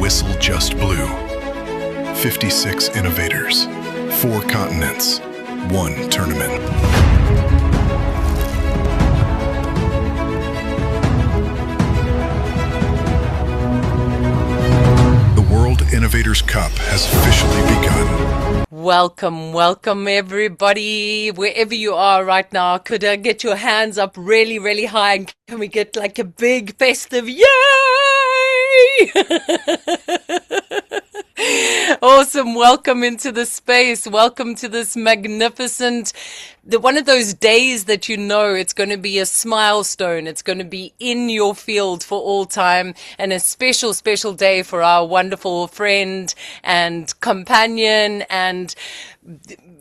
whistle just blew. 56 innovators, 4 continents, 1 tournament. The World Innovators Cup has officially begun. Welcome, welcome everybody, wherever you are right now. Could I get your hands up really, really high, and can we get like a big festive yay? Awesome. Welcome into the space. Welcome to this magnificent, one of those days that you know it's going to be a milestone. It's going to be in your field for all time, and a special, special day for our wonderful friend and companion and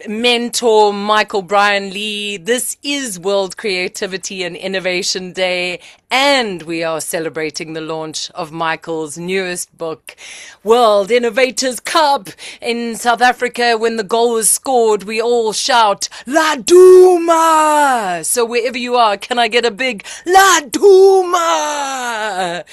mentor, Michael Brian Lee. This is World Creativity and Innovation Day, and we are celebrating the launch of Michael's newest book, World Innovators Cup. In South Africa, when the goal was scored, we all shout, La Duma! So wherever you are, can I get a big La Duma?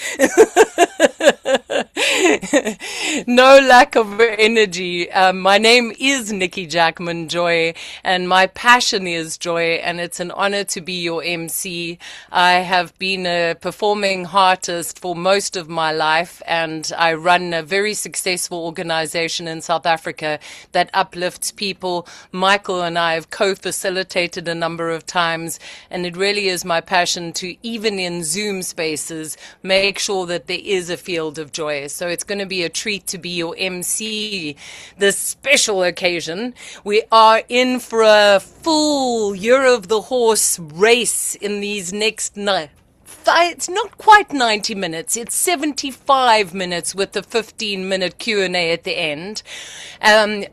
No lack of energy. My name is Nikki Jackman Joy, and my passion is joy, and it's an honor to be your MC. I have been a performing artist for most of my life, and I run a very successful organization in South Africa that uplifts people. Michael and I have co-facilitated a number of times, and it really is my passion to, even in Zoom spaces, make sure that there is a field of joy. So it's going to be a treat to be your MC this special occasion. We are in for a full Year of the Horse race in these next it's not quite 90 minutes. It's 75 minutes with the 15-minute Q&A at the end.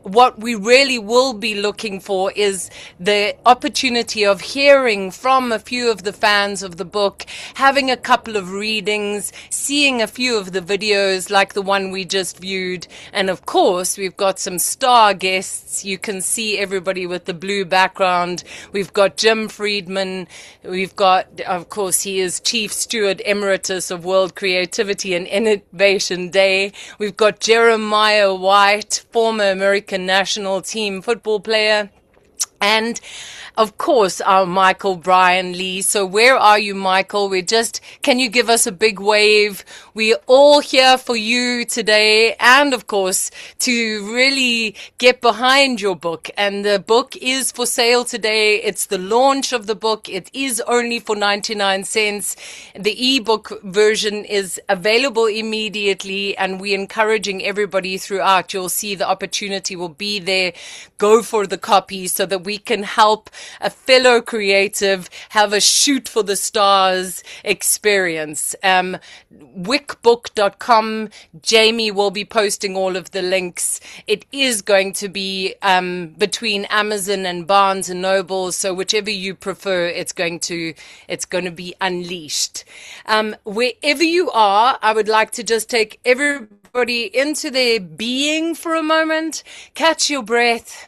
What we really will be looking for is the opportunity of hearing from a few of the fans of the book, having a couple of readings, seeing a few of the videos like the one we just viewed. And of course, we've got some star guests. You can see everybody with the blue background. We've got Jim Friedman. We've got, of course, he is Chief Steward Emeritus of World Creativity and Innovation Day. We've got Jeremiah White, former American national team football player. And of course, our Michael Brian Lee. So where are you, Michael? Can you give us a big wave? We're all here for you today, and of course, to really get behind your book. And the book is for sale today. It's the launch of the book. It is only for 99 cents. The ebook version is available immediately, and we're encouraging everybody throughout. You'll see the opportunity will be there. Go for the copy so that we can help a fellow creative have a shoot for the stars experience. WICbook.com. Jamie will be posting all of the links. It is going to be between Amazon and Barnes and Noble, so whichever you prefer, it's going to be unleashed. Wherever you are, I would like to just take everybody into their being for a moment. Catch your breath.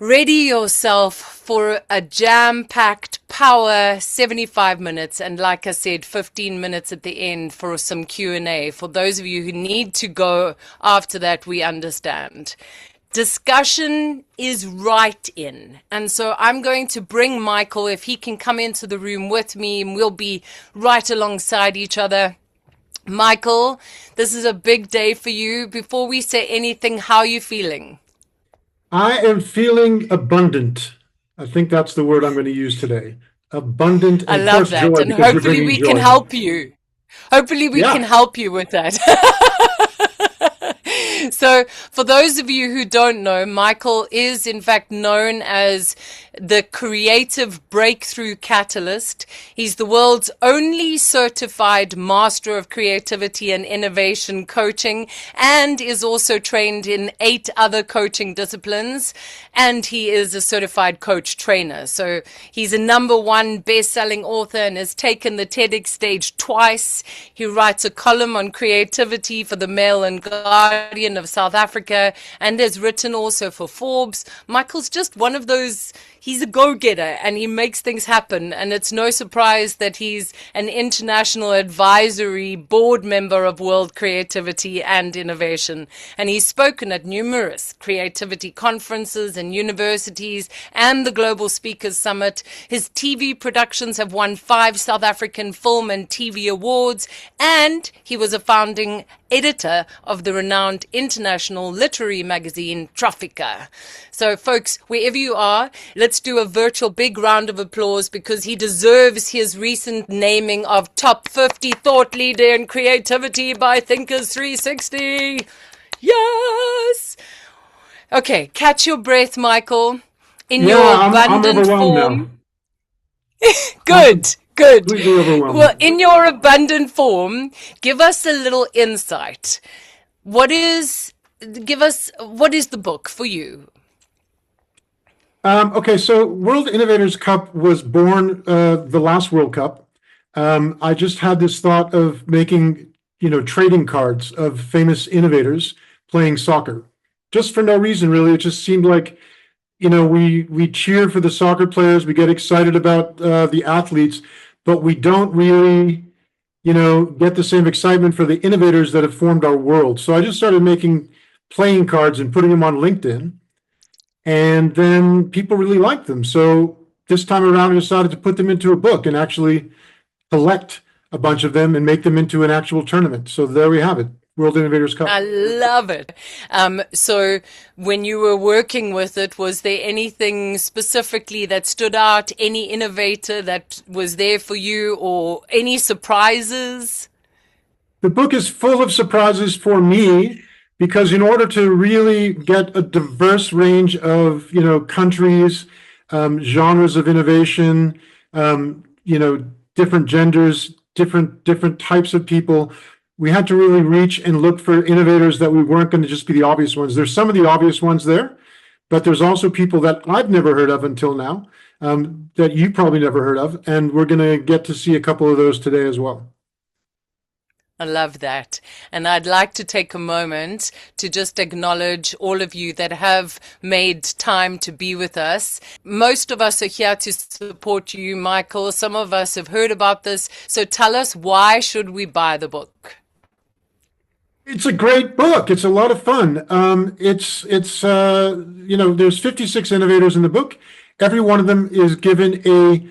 Ready yourself for a jam-packed power 75 minutes, and like I said, 15 minutes at the end for some Q&A. For those of you who need to go after that, we understand. Discussion is right in. And so I'm going to bring Michael, if he can come into the room with me, and we'll be right alongside each other. Michael, this is a big day for you. Before we say anything, how are you feeling? I am feeling abundant. I think that's the word I'm going to use today. Abundant. And I love that. joy, And hopefully we can help you. Hopefully we can help you with that. So for those of you who don't know, Michael is in fact known as the creative breakthrough catalyst. He's the world's only certified master of creativity and innovation coaching, and is also trained in 8 other coaching disciplines. And he is a certified coach trainer. So he's a #1 best-selling author and has taken the TEDx stage twice. He writes a column on creativity for the Mail and Guardian champion of South Africa and has written also for Forbes. Michael's just one of those, he's a go-getter and he makes things happen. And it's no surprise that he's an international advisory board member of World Creativity and Innovation. And he's spoken at numerous creativity conferences and universities and the Global Speakers Summit. His TV productions have won 5 South African Film and TV Awards, and he was a founding editor of the renowned international literary magazine Traffica. So folks, wherever you are, let's do a virtual big round of applause because he deserves his recent naming of Top 50 Thought Leader in Creativity by Thinkers 360. Yes! Okay, catch your breath, Michael. In your abundant I'm form. Now. Good. Good. Well, in your abundant form, give us a little insight. What is the book for you? Okay, so World Innovators Cup was born the last World Cup. I just had this thought of making, trading cards of famous innovators playing soccer, just for no reason, really. It just seemed like, we cheer for the soccer players, we get excited about the athletes, but we don't really, get the same excitement for the innovators that have formed our world. So I just started making playing cards and putting them on LinkedIn, and then people really liked them. So this time around, I decided to put them into a book and actually collect a bunch of them and make them into an actual tournament. So there we have it. World Innovators Cup. I love it. So when you were working with it, was there anything specifically that stood out? Any innovator that was there for you or any surprises? The book is full of surprises for me because in order to really get a diverse range of, countries, genres of innovation, different genders, different types of people, we had to really reach and look for innovators that we weren't going to just be the obvious ones. There's some of the obvious ones there, but there's also people that I've never heard of until now, that you probably never heard of, and we're going to get to see a couple of those today as well. I love that. And I'd like to take a moment to just acknowledge all of you that have made time to be with us. Most of us are here to support you, Michael. Some of us have heard about this. So tell us, why should we buy the book? It's a great book. It's a lot of fun. There's 56 innovators in the book. Every one of them is given a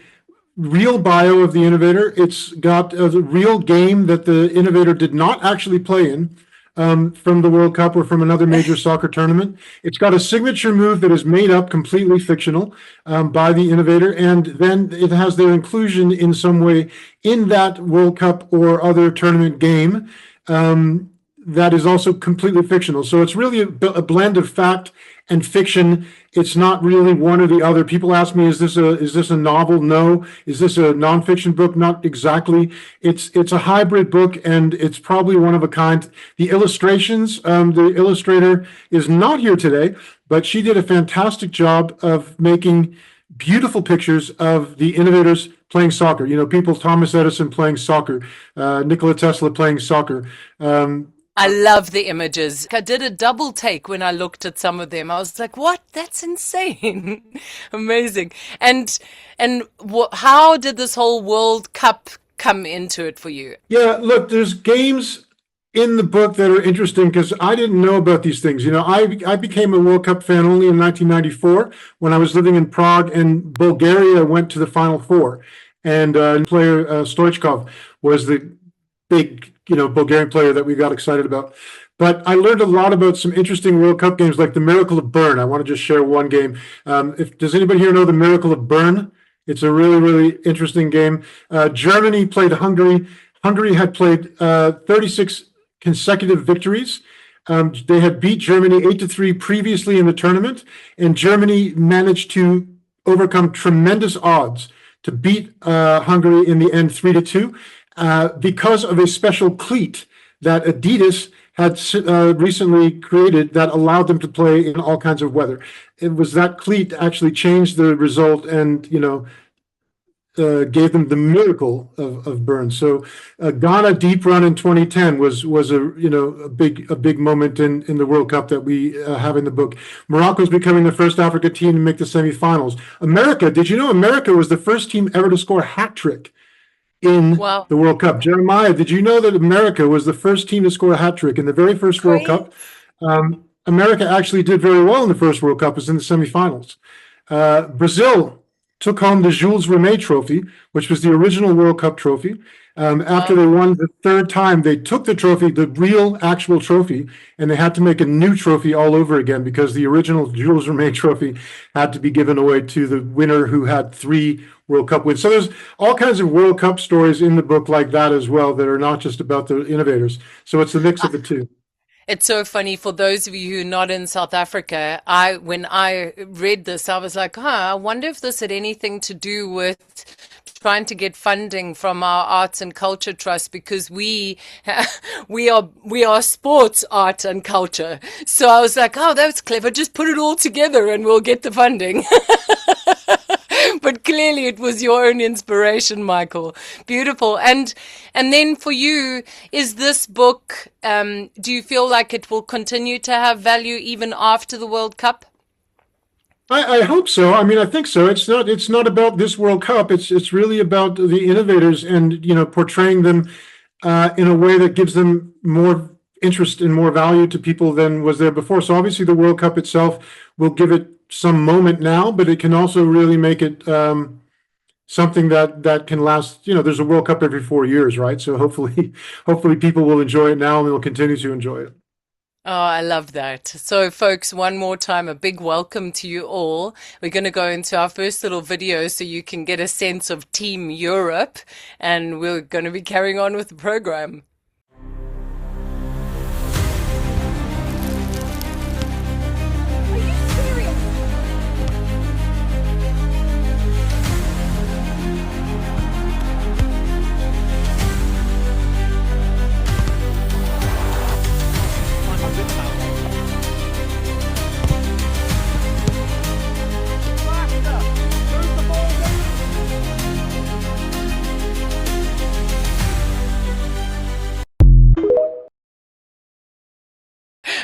real bio of the innovator. It's got a real game that the innovator did not actually play in from the World Cup or from another major soccer tournament. It's got a signature move that is made up, completely fictional, by the innovator, and then it has their inclusion in some way in that World Cup or other tournament game that is also completely fictional. So it's really a blend of fact and fiction. It's not really one or the other. People ask me, is this a novel? No. Is this a nonfiction book? Not exactly. It's a hybrid book, and it's probably one of a kind. The illustrations, the illustrator is not here today, but she did a fantastic job of making beautiful pictures of the innovators playing soccer. People, Thomas Edison playing soccer, Nikola Tesla playing soccer. I love the images. I did a double take when I looked at some of them. I was like, what? That's insane. Amazing. And how did this whole World Cup come into it for you? Yeah, look, there's games in the book that are interesting because I didn't know about these things. I became a World Cup fan only in 1994 when I was living in Prague, and Bulgaria went to the Final Four. And player Stoichkov was the big Bulgarian player that we got excited about. But I learned a lot about some interesting World Cup games like the Miracle of Bern. I want to just share one game. Does anybody here know the Miracle of Bern? It's a really, really interesting game. Germany played Hungary. Hungary had played 36 consecutive victories. They had beat Germany 8-3 previously in the tournament, and Germany managed to overcome tremendous odds to beat Hungary in the end 3-2. Because of a special cleat that Adidas had recently created that allowed them to play in all kinds of weather. It was that cleat actually changed the result, and gave them the miracle of Burns. So Ghana deep run in 2010 was a big moment in the World Cup that we have in the book. Morocco's becoming the first Africa team to make the semifinals. America, did you know America was the first team ever to score a hat trick in Wow. the World Cup? Jeremiah, did you know that America was the first team to score a hat trick in the very first World Great. Cup? America actually did very well in the first World Cup, was in the semifinals. Brazil took home the Jules Rimet Trophy, which was the original World Cup trophy. After they won the third time, they took the trophy, the real actual trophy, and they had to make a new trophy all over again because the original Jules Rimet Trophy had to be given away to the winner who had 3 World Cup wins. So there's all kinds of World Cup stories in the book like that as well that are not just about the innovators. So it's a mix of the two. It's so funny for those of you who are not in South Africa. When I read this, I was like, I wonder if this had anything to do with trying to get funding from our arts and culture trust because we are sports, art and culture. So I was like, that's clever. Just put it all together and we'll get the funding. But clearly it was your own inspiration, Michael. Beautiful. And then for you, is this book, do you feel like it will continue to have value even after the World Cup? I hope so. I mean, I think so. It's not about this World Cup. It's really about the innovators and, portraying them in a way that gives them more interest and more value to people than was there before. So obviously the World Cup itself will give it some moment now, but it can also really make it something that can last. There's a World Cup every 4 years, right? So hopefully people will enjoy it now and will continue to enjoy it. Oh, I love that. So, folks, one more time, a big welcome to you all. We're going to go into our first little video so you can get a sense of Team Europe, and we're going to be carrying on with the program.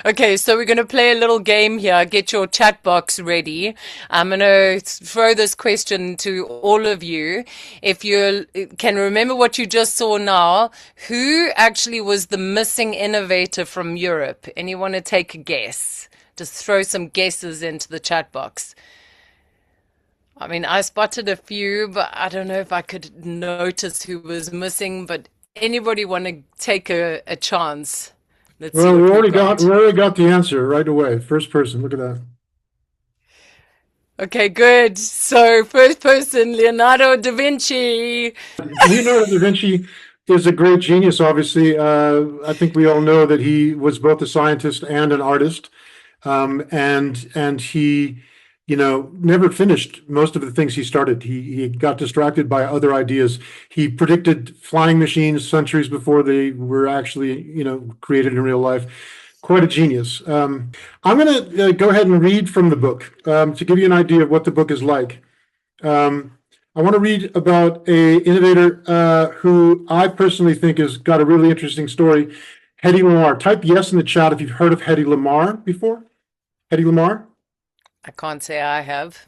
Okay, so we're going to play a little game here. Get your chat box ready. I'm going to throw this question to all of you. If you can remember what you just saw now, who actually was the missing innovator from Europe? Anyone to take a guess? Just throw some guesses into the chat box. I mean, I spotted a few, but I don't know if I could notice who was missing. But anybody want to take a chance? Let's see Well, what we we've already got. got the answer right away. First person, look at that. Okay, good. So, first person, Leonardo da Vinci. Leonardo da Vinci is a great genius, obviously. I think we all know that he was both a scientist and an artist. And he, never finished most of the things he started. He got distracted by other ideas. He predicted flying machines centuries before they were actually, created in real life. Quite a genius. I'm going to go ahead and read from the book to give you an idea of what the book is like. I want to read about a innovator who I personally think has got a really interesting story. Hedy Lamarr. Type yes in the chat if you've heard of Hedy Lamarr before. Hedy Lamarr? I can't say I have.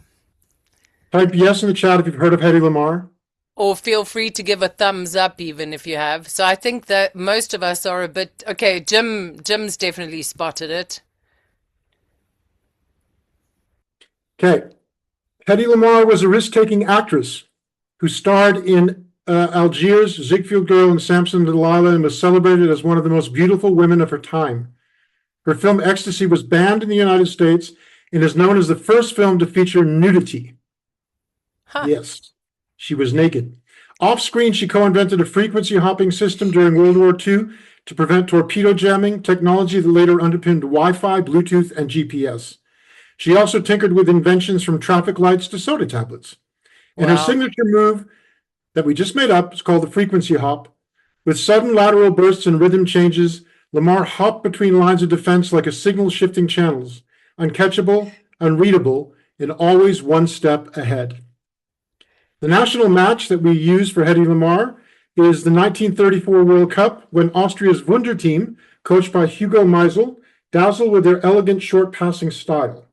Type yes in the chat if you've heard of Hedy Lamarr. Or feel free to give a thumbs up even if you have. So I think that most of us are a bit... Okay, Jim's definitely spotted it. Okay. Hedy Lamarr was a risk-taking actress who starred in Algiers, Ziegfeld Girl, and Samson Delilah, and was celebrated as one of the most beautiful women of her time. Her film Ecstasy was banned in the United States and is known as the first film to feature nudity. Huh. Yes, she was naked. Off-screen, she co-invented a frequency hopping system during World War II to prevent torpedo jamming, technology that later underpinned Wi-Fi, Bluetooth, and GPS. She also tinkered with inventions from traffic lights to soda tablets. And her Wow. signature move that we just made up is called the frequency hop. With sudden lateral bursts and rhythm changes, Lamarr hopped between lines of defense like a signal shifting channels, uncatchable, unreadable, and always one step ahead. The national match that we use for Hedy Lamarr is the 1934 World Cup when Austria's Wunder team, coached by Hugo Meisel, dazzled with their elegant short passing style.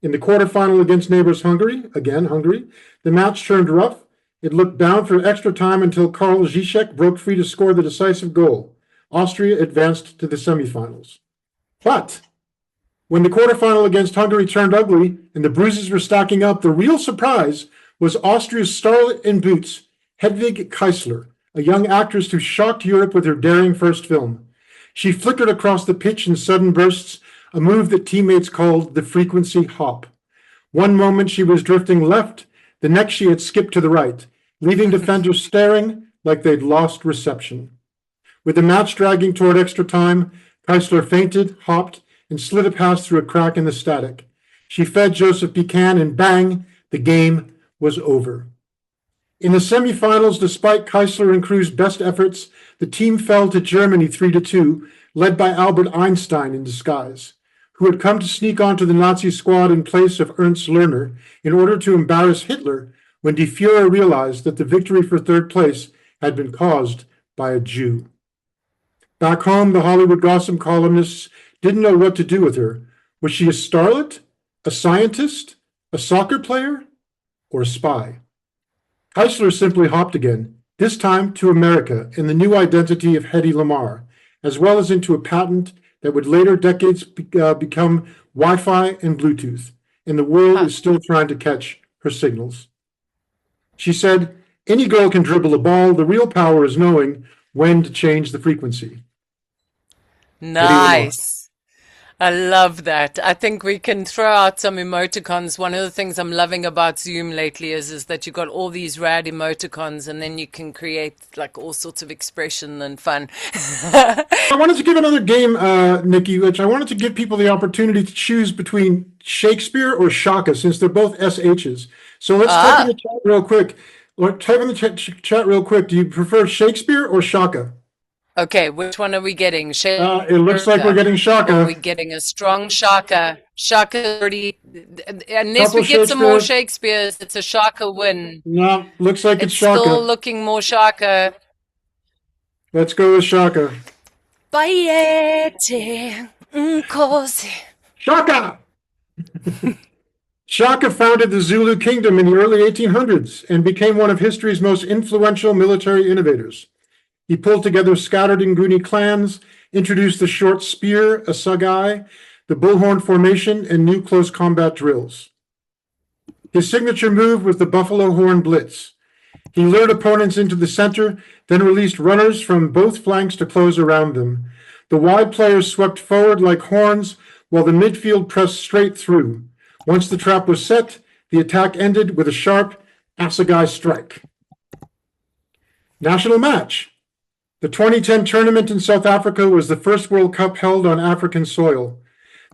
In the quarterfinal against neighbors Hungary, again Hungary, the match turned rough. It looked bound for extra time until Karl Zizek broke free to score the decisive goal. Austria advanced to the semifinals. But when the quarterfinal against Hungary turned ugly and the bruises were stacking up, the real surprise was Austria's starlet in boots, Hedwig Keisler, a young actress who shocked Europe with her daring first film. She flickered across the pitch in sudden bursts, a move that teammates called the frequency hop. One moment she was drifting left, the next she had skipped to the right, leaving defenders staring like they'd lost reception. With the match dragging toward extra time, Keisler feinted, hopped, and slid a pass through a crack in the static. She fed Joseph Buchanan, and bang, the game was over. In the semifinals, despite Keisler and Krew's best efforts, the team fell to Germany 3-2, led by Albert Einstein in disguise, who had come to sneak onto the Nazi squad in place of Ernst Lerner in order to embarrass Hitler when Die Führer realized that the victory for third place had been caused by a Jew. Back home, the Hollywood gossip columnists didn't know what to do with her. Was she a starlet, a scientist, a soccer player, or a spy? Keisler simply hopped again, this time to America in the new identity of Hedy Lamarr, as well as into a patent that would later decades become Wi-Fi and Bluetooth, and the world is still trying to catch her signals. She said, "Any girl can dribble a ball. The real power is knowing when to change the frequency." Nice. I love that. I think we can throw out some emoticons. One of the things I'm loving about Zoom lately is that you've got all these rad emoticons and then you can create like all sorts of expression and fun. I wanted to give another game, Nikki, which I wanted to give people the opportunity to choose between Shakespeare or Shaka, since they're both SHs. So let's type in the chat real quick. Type in the chat real quick. Do you prefer Shakespeare or Shaka? Okay, which one are we getting? It looks like we're getting Shaka. Are we getting a strong Shaka? Shaka already, unless we get some more Shakespeares, it's a Shaka win. No, looks like it's Shaka. Still looking more Shaka. Let's go with Shaka. Shaka! Shaka founded the Zulu kingdom in the early 1800s and became one of history's most influential military innovators. He pulled together scattered Nguni clans, introduced the short spear, assegai, the bullhorn formation, and new close combat drills. His signature move was the buffalo horn blitz. He lured opponents into the center, then released runners from both flanks to close around them. The wide players swept forward like horns, while the midfield pressed straight through. Once the trap was set, the attack ended with a sharp assegai strike. National match. The 2010 tournament in South Africa was the first World Cup held on African soil.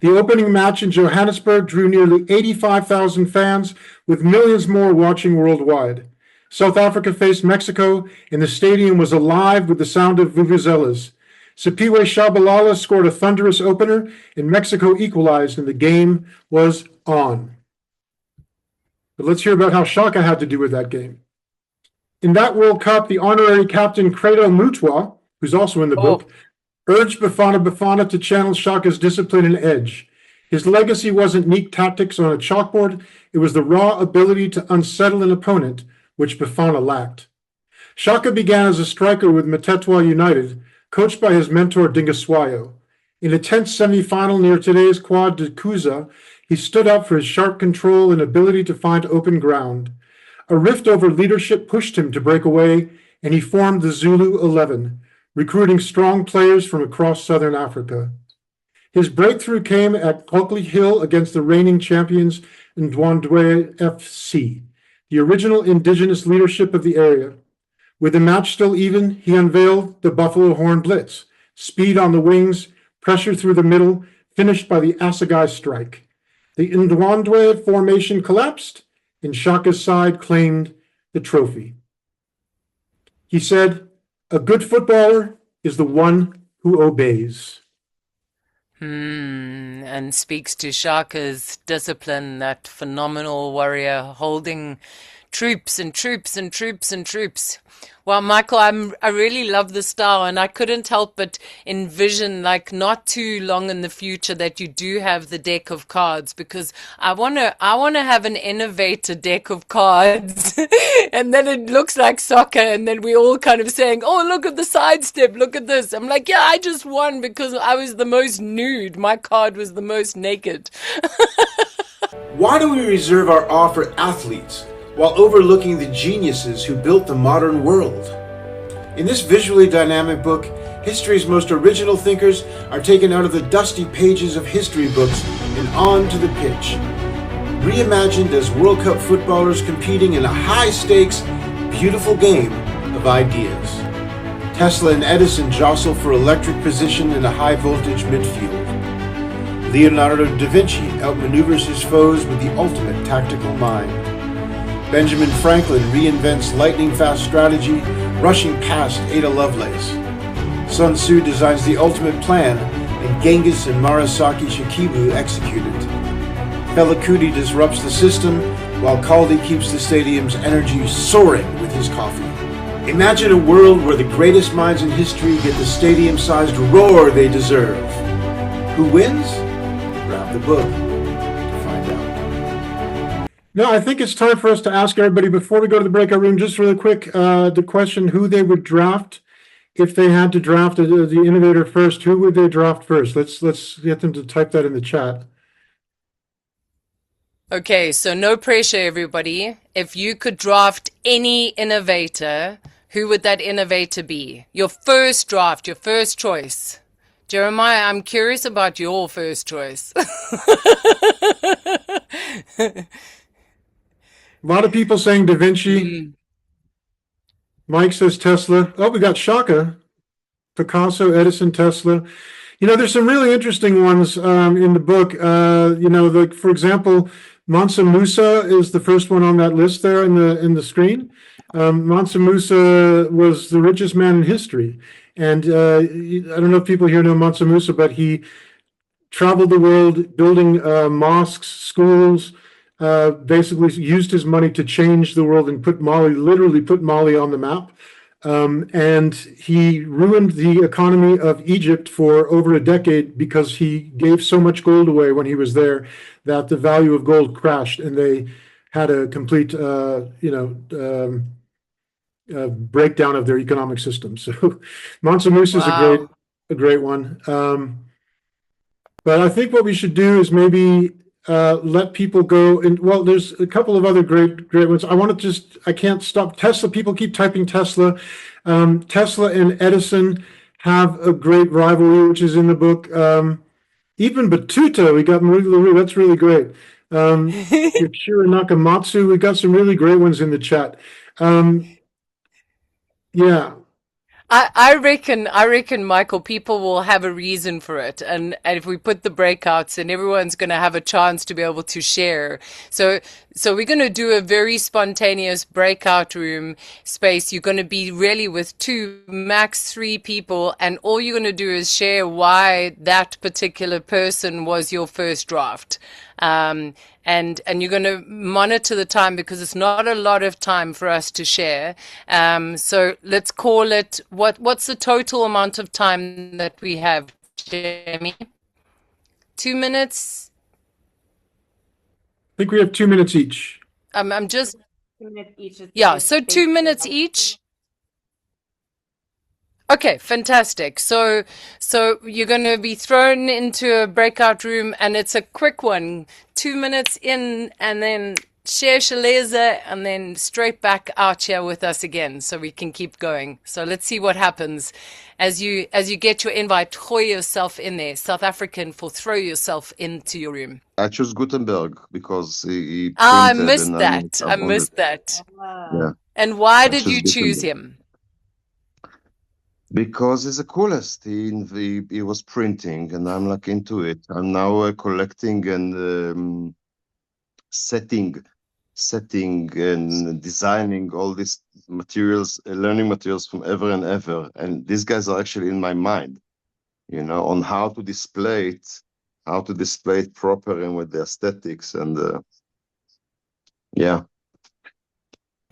The opening match in Johannesburg drew nearly 85,000 fans, with millions more watching worldwide. South Africa faced Mexico, and the stadium was alive with the sound of vuvuzelas. Sipiwe Shabalala scored a thunderous opener, and Mexico equalized, and the game was on. But let's hear about how Shaka had to do with that game. In that World Cup, the honorary captain Credo Mutwa, who's also in the book, urged Bafana to channel Shaka's discipline and edge. His legacy wasn't neat tactics on a chalkboard, it was the raw ability to unsettle an opponent, which Bafana lacked. Shaka began as a striker with Mtetwa United, coached by his mentor Dingaswayo. In a tense semi-final near today's Quad de Kuza, he stood up for his sharp control and ability to find open ground. A rift over leadership pushed him to break away, and he formed the Zulu 11, recruiting strong players from across southern Africa. His breakthrough came at Cockley Hill against the reigning champions Ndwandwe FC, the original indigenous leadership of the area. With the match still even, he unveiled the Buffalo Horn Blitz, speed on the wings, pressure through the middle, finished by the assegai strike. The Ndwandwe formation collapsed, and Shaka's side claimed the trophy. He said, "A good footballer is the one who obeys." And speaks to Shaka's discipline, that phenomenal warrior holding troops and troops and troops and troops. Well, Michael, I really love the style, and I couldn't help but envision, like, not too long in the future that you do have the deck of cards, because I wanna have an innovator deck of cards, and then it looks like soccer, and then we all kind of saying, "Oh, look at the sidestep, look at this." I'm like, "Yeah, I just won because I was the most nude. My card was the most naked." Why do we reserve our awe for athletes while overlooking the geniuses who built the modern world? In this visually dynamic book, history's most original thinkers are taken out of the dusty pages of history books and onto the pitch, reimagined as World Cup footballers competing in a high-stakes, beautiful game of ideas. Tesla and Edison jostle for electric position in a high-voltage midfield. Leonardo da Vinci outmaneuvers his foes with the ultimate tactical mind. Benjamin Franklin reinvents lightning-fast strategy, rushing past Ada Lovelace. Sun Tzu designs the ultimate plan, and Genghis and Murasaki Shikibu execute it. Fela Kuti disrupts the system, while Kaldi keeps the stadium's energy soaring with his coffee. Imagine a world where the greatest minds in history get the stadium-sized roar they deserve. Who wins? Grab the book to find out. No, I think it's time for us to ask everybody before we go to the breakout room, just really quick, the question who they would draft if they had to draft the innovator first. Who would they draft first? Let's get them to type that in the chat. Okay, so no pressure, everybody. If you could draft any innovator, who would that innovator be? Your first draft, your first choice. Jeremiah, I'm curious about your first choice. A lot of people saying Da Vinci. Mike says Tesla. Oh, we got Shaka. Picasso, Edison, Tesla. You know, there's some really interesting ones in the book. You know, like, for example, Mansa Musa is the first one on that list there in the screen. Mansa Musa was the richest man in history. And I don't know if people here know Mansa Musa, but he traveled the world building mosques, schools, basically used his money to change the world and literally put Mali on the map. And he ruined the economy of Egypt for over a decade because he gave so much gold away when he was there that the value of gold crashed, and they had a complete, breakdown of their economic system. So Mansa Musa is a great one. But I think what we should do is maybe let people go. And well, there's a couple of other great ones. I can't stop Tesla. People keep typing Tesla. Tesla and Edison have a great rivalry, which is in the book. Even Batuta, we got Marie LaRue. That's really great. Yoshiro Nakamatsu, we got some really great ones in the chat. Yeah. I reckon, Michael, people will have a reason for it. And if we put the breakouts in, everyone's going to have a chance to be able to share. So we're going to do a very spontaneous breakout room space. You're going to be really with 2, max 3 people. And all you're going to do is share why that particular person was your first draft. And you're going to monitor the time because it's not a lot of time for us to share. So let's call it, what's the total amount of time that we have, Jamie? 2 minutes? I think we have 2 minutes each. I'm just, 2 minutes each. yeah, so 2 minutes each. Okay, fantastic. So you're going to be thrown into a breakout room, and it's a quick one. 2 minutes in, and then share Shaleza, and then straight back out here with us again, so we can keep going. So let's see what happens as you get your invite. Throw yourself in there, South African, for throw yourself into your room. I chose Gutenberg because he printed. I missed that. I missed that. Yeah. And why I did you chose choose Gutenberg. him? Because he's the coolest. He was printing, and I'm like into it. I'm now collecting and setting and designing all these materials, learning materials from ever and ever. And these guys are actually in my mind, you know, on how to display it proper and with the aesthetics. And yeah.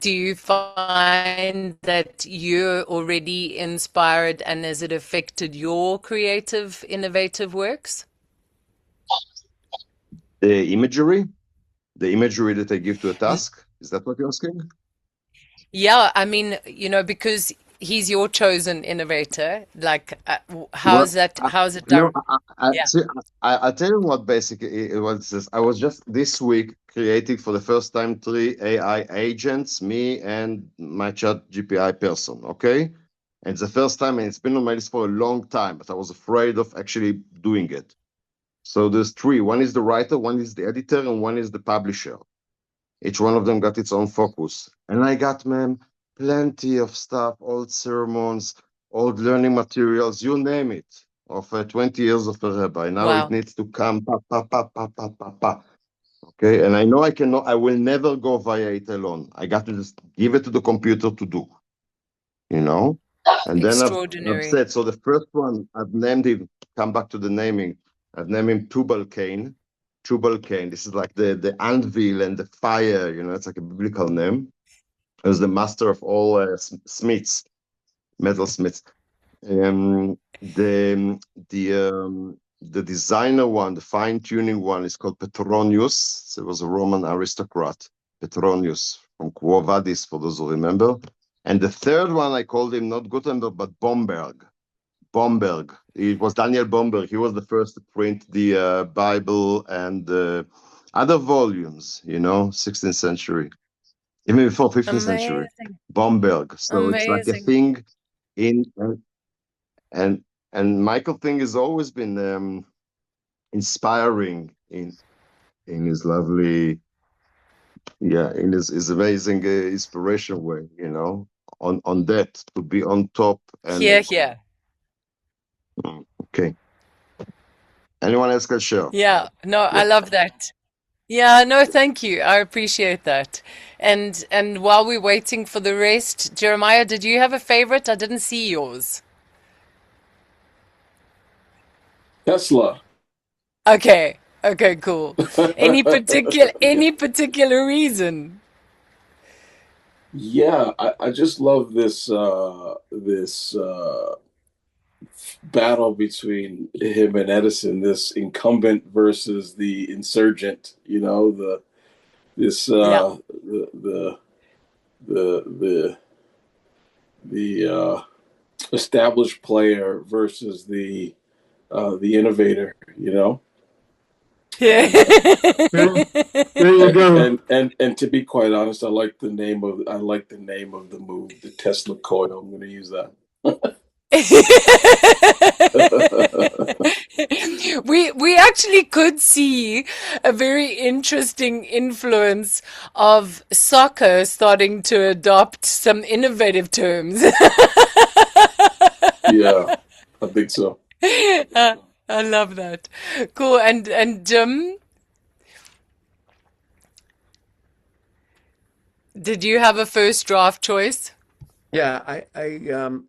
Do you find that you're already inspired and has it affected your creative, innovative works? The imagery that I give to a task, is that what you're asking? Yeah, I mean, because he's your chosen innovator, like, Well, how's it no, done? Yeah. see, I'll tell you what basically it was this. I was just this week creating for the first time three AI agents, me and my chat GPI person, okay? And it's the first time, and it's been on my list for a long time, but I was afraid of actually doing it. So there's three. One is the writer, one is the editor, and one is the publisher. Each one of them got its own focus. And I got, man, plenty of stuff, old sermons, old learning materials, you name it, of 20 years of a rabbi. Now it Wow. needs to come, pa, pa, pa, pa, pa, pa, pa. Okay, and I know I will never go via it alone. I got to just give it to the computer to do, you know? And then I've Extraordinary. said, so the first one I've named him, come back to the naming, I've named him Tubal Cain. Tubal Cain. This is like the anvil and the fire, it's like a biblical name. As the master of all smiths, metal smiths. The designer one, the fine tuning one, is called Petronius. It was a Roman aristocrat, Petronius from Quo Vadis, for those who remember. And the third one, I called him not Gutenberg, but Bomberg. Bomberg. It was Daniel Bomberg. He was the first to print the Bible and other volumes, 16th century, even before 15th century. Amazing. Bomberg. So it's like a Amazing. thing in and and Michael Thing has always been inspiring in his lovely, in his amazing inspiration way, on that to be on top and Here, here. okay. Anyone else can share? Yeah. No, I Yeah. love that. Yeah, no, thank you. I appreciate that. And while we're waiting for the rest, Jeremiah, did you have a favorite? I didn't see yours. Tesla. Okay. Okay, cool. Any particular reason? Yeah, I just love this battle between him and Edison, this incumbent versus the insurgent, the this Yeah. the the established player versus the innovator, Yeah. and There, there you and go. and to be quite honest, I like the name of the move, the Tesla coil. I'm going to use that. We actually could see a very interesting influence of soccer starting to adopt some innovative terms. Yeah, I think so. I love that. Cool. And Jim, did you have a first draft choice? Yeah,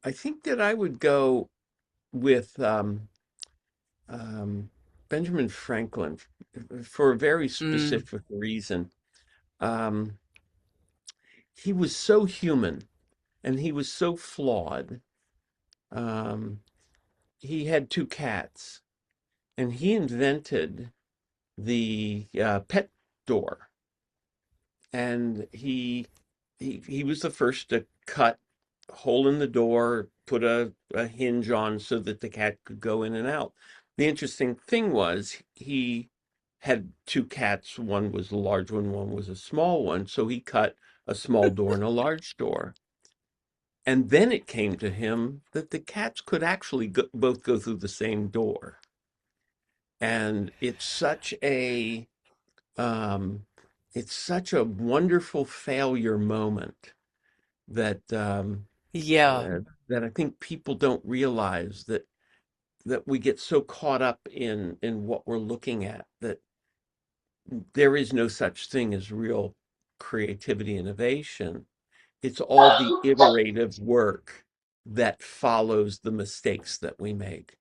I think that I would go with um, Benjamin Franklin for a very Mm, specific reason. Um, he was so human and he was so flawed. Um, he had two cats and he invented the pet door, and he was the first to cut a hole in the door, put a hinge on so that the cat could go in and out. The interesting thing was he had two cats. One was a large one was a small one. So he cut a small door and a large door. And then it came to him that the cats could actually both go through the same door. And um, it's such a wonderful failure moment that yeah. that I think people don't realize that we get so caught up in what we're looking at that there is no such thing as real creativity innovation. It's all the iterative work that follows the mistakes that we make.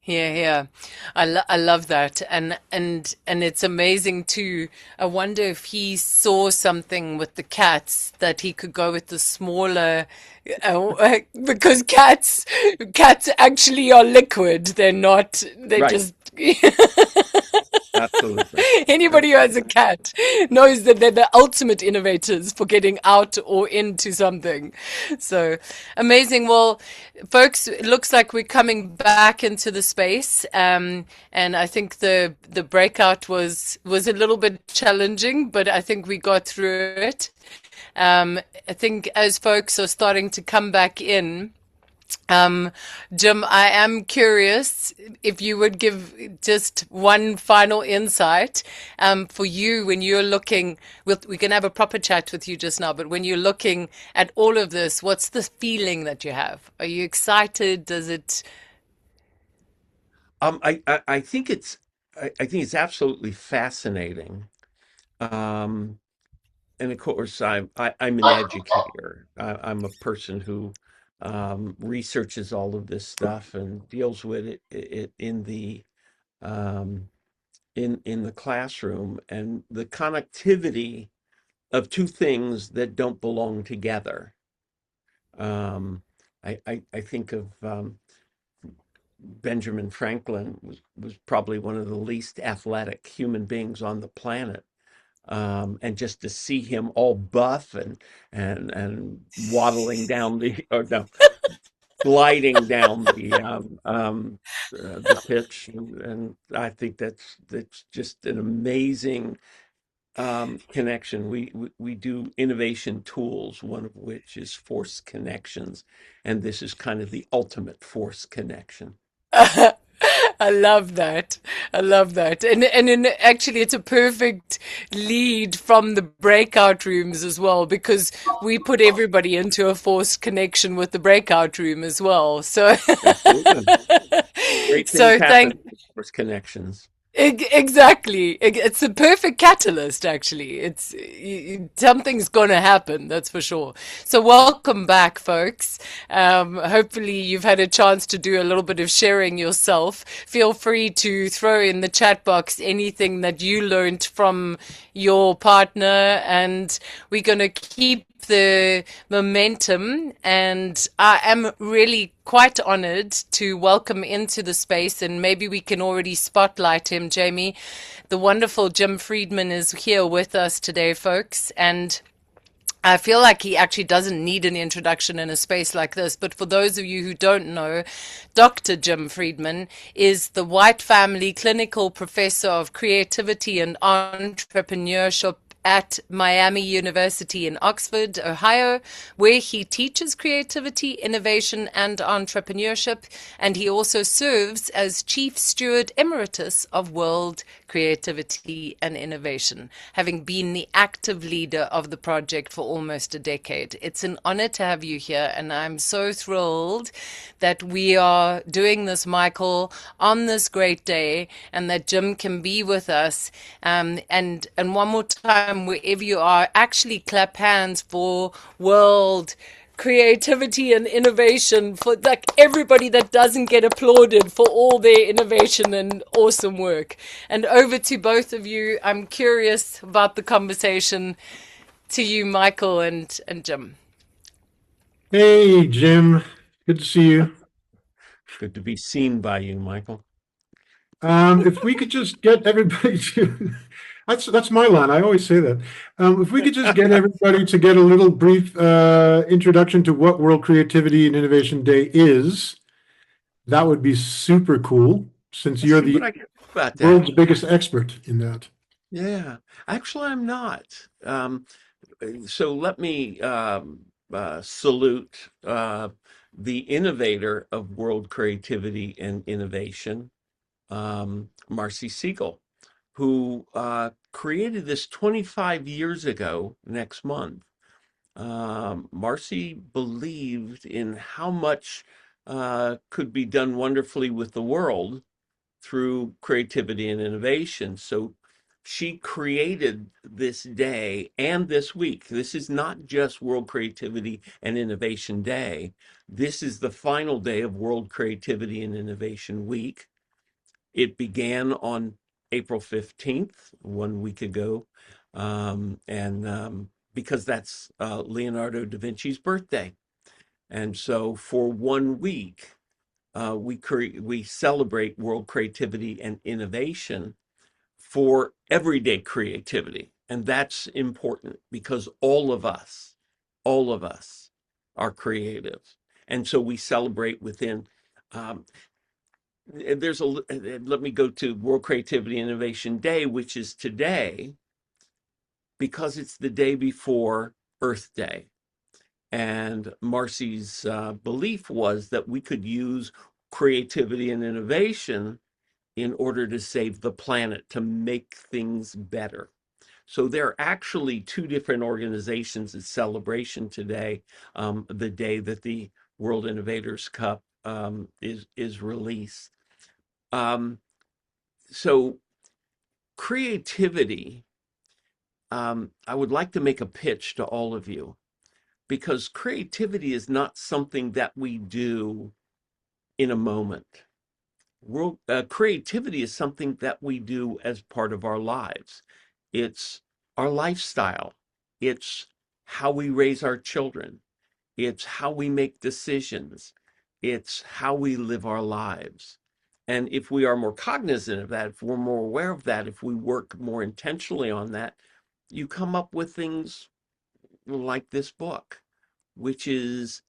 Yeah, yeah. I love that. And it's amazing too. I wonder if he saw something with the cats that he could go with the smaller because cats actually are liquid. They're not, they're Right. just Absolutely. Anybody who has a cat knows that they're the ultimate innovators for getting out or into something. So amazing. Well, folks, it looks like we're coming back into the space, and I think the breakout was a little bit challenging, but I think we got through it. I think as folks are starting to come back in. Um, Jim, I am curious if you would give just one final insight for you when you're looking. We can have a proper chat with you just now, but when you're looking at all of this, what's the feeling that you have? Are you excited? Does it? I think I think it's absolutely fascinating. Um, and of course, I'm an educator. I'm a person who researches all of this stuff and deals with it um, in the classroom, and the connectivity of two things that don't belong together. Um, I think of Benjamin Franklin was probably one of the least athletic human beings on the planet. And just to see him all buff and waddling down the or no gliding down the pitch, and I think that's just an amazing connection. We do innovation tools, one of which is force connections, and this is kind of the ultimate force connection. I love that. I love that. Actually, it's a perfect lead from the breakout rooms as well, because we put everybody into a forced connection with the breakout room as well. So, Absolutely, great things so happen thank with force connections. Exactly. It's the perfect catalyst, actually. Something's going to happen, that's for sure. So, welcome back, folks. Hopefully, you've had a chance to do a little bit of sharing yourself. Feel free to throw in the chat box anything that you learned from your partner, and we're going to keep the momentum. And I am really quite honored to welcome into the space, and maybe we can already spotlight him, Jamie. The wonderful Jim Friedman is here with us today, folks, and I feel like he actually doesn't need an introduction in a space like this. But for those of you who don't know, Dr. Jim Friedman is the White Family Clinical Professor of Creativity and Entrepreneurship at Miami University in Oxford, Ohio, where he teaches creativity, innovation, and entrepreneurship. And he also serves as Chief Steward Emeritus of World Creativity and Innovation, having been the active leader of the project for almost a decade. It's an honor to have you here, and I'm so thrilled that we are doing this, Michael, on this great day, and that Jim can be with us. And one more time, wherever you are, actually clap hands for World Creativity and Innovation, for like everybody that doesn't get applauded for all their innovation and awesome work. And over to both of you. I'm curious about the conversation, to you, Michael and Jim. Hey, Jim. Good to see you. Good to be seen by you, Michael. If we could just get everybody to, that's my line. I always say that. If we could just get everybody to get a little brief introduction to what World Creativity and Innovation Day is, that would be super cool, since Let's you're see what the I can do about that. world's biggest expert in that. Yeah, actually, I'm not. So let me salute the innovator of world creativity and innovation, Marcy Siegel, who created this 25 years ago next month. Marcy believed in how much could be done wonderfully with the world through creativity and innovation. So she created this day and this week. This is not just World Creativity and Innovation Day. This is the final day of World Creativity and Innovation Week. It began on April 15th, 1 week ago, and because that's Leonardo da Vinci's birthday. And so for 1 week, we celebrate World Creativity and Innovation for everyday creativity. And that's important because all of us are creative. And so we celebrate within, um, let me go to World Creativity and Innovation Day, which is today, because it's the day before Earth Day. And Marcy's belief was that we could use creativity and innovation in order to save the planet, to make things better. So there are actually two different organizations at celebration today, the day that the World Innovators Cup is released. So creativity, I would like to make a pitch to all of you, because creativity is not something that we do in a moment. Creativity is something that we do as part of our lives. It's our lifestyle. It's how we raise our children. It's how we make decisions. It's how we live our lives. And if we are more cognizant of that, if we're more aware of that, if we work more intentionally on that, you come up with things like this book, which is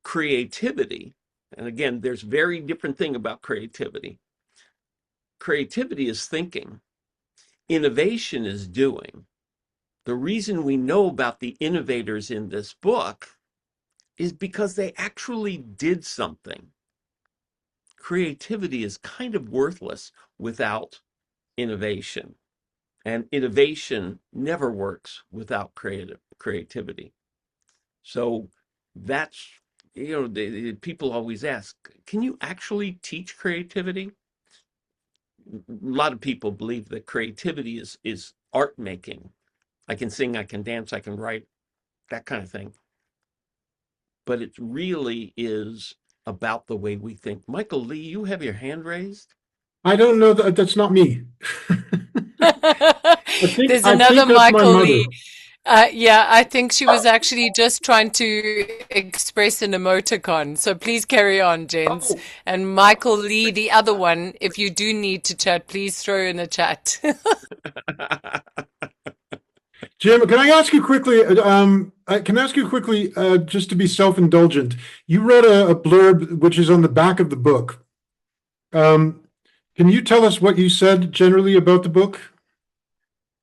creativity. And again, there's very different thing about creativity. Creativity is thinking. Innovation is doing. The reason we know about the innovators in this book is because they actually did something. Creativity is kind of worthless without innovation. And innovation never works without creativity. So that's, people always ask, can you actually teach creativity? A lot of people believe that creativity is art making. I can sing, I can dance, I can write, that kind of thing. But it really is about the way we think. Michael Lee, you have your hand raised? I don't know that that's not me. There's I another think that's my Michael mother. Lee. Yeah, I think she was actually just trying to express an emoticon. So please carry on, gents. Oh, And Michael Lee, the other one, if you do need to chat, please throw in a chat. Jim, can I ask you quickly? Just to be self-indulgent. You wrote a blurb which is on the back of the book. Um, can you tell us what you said generally about the book?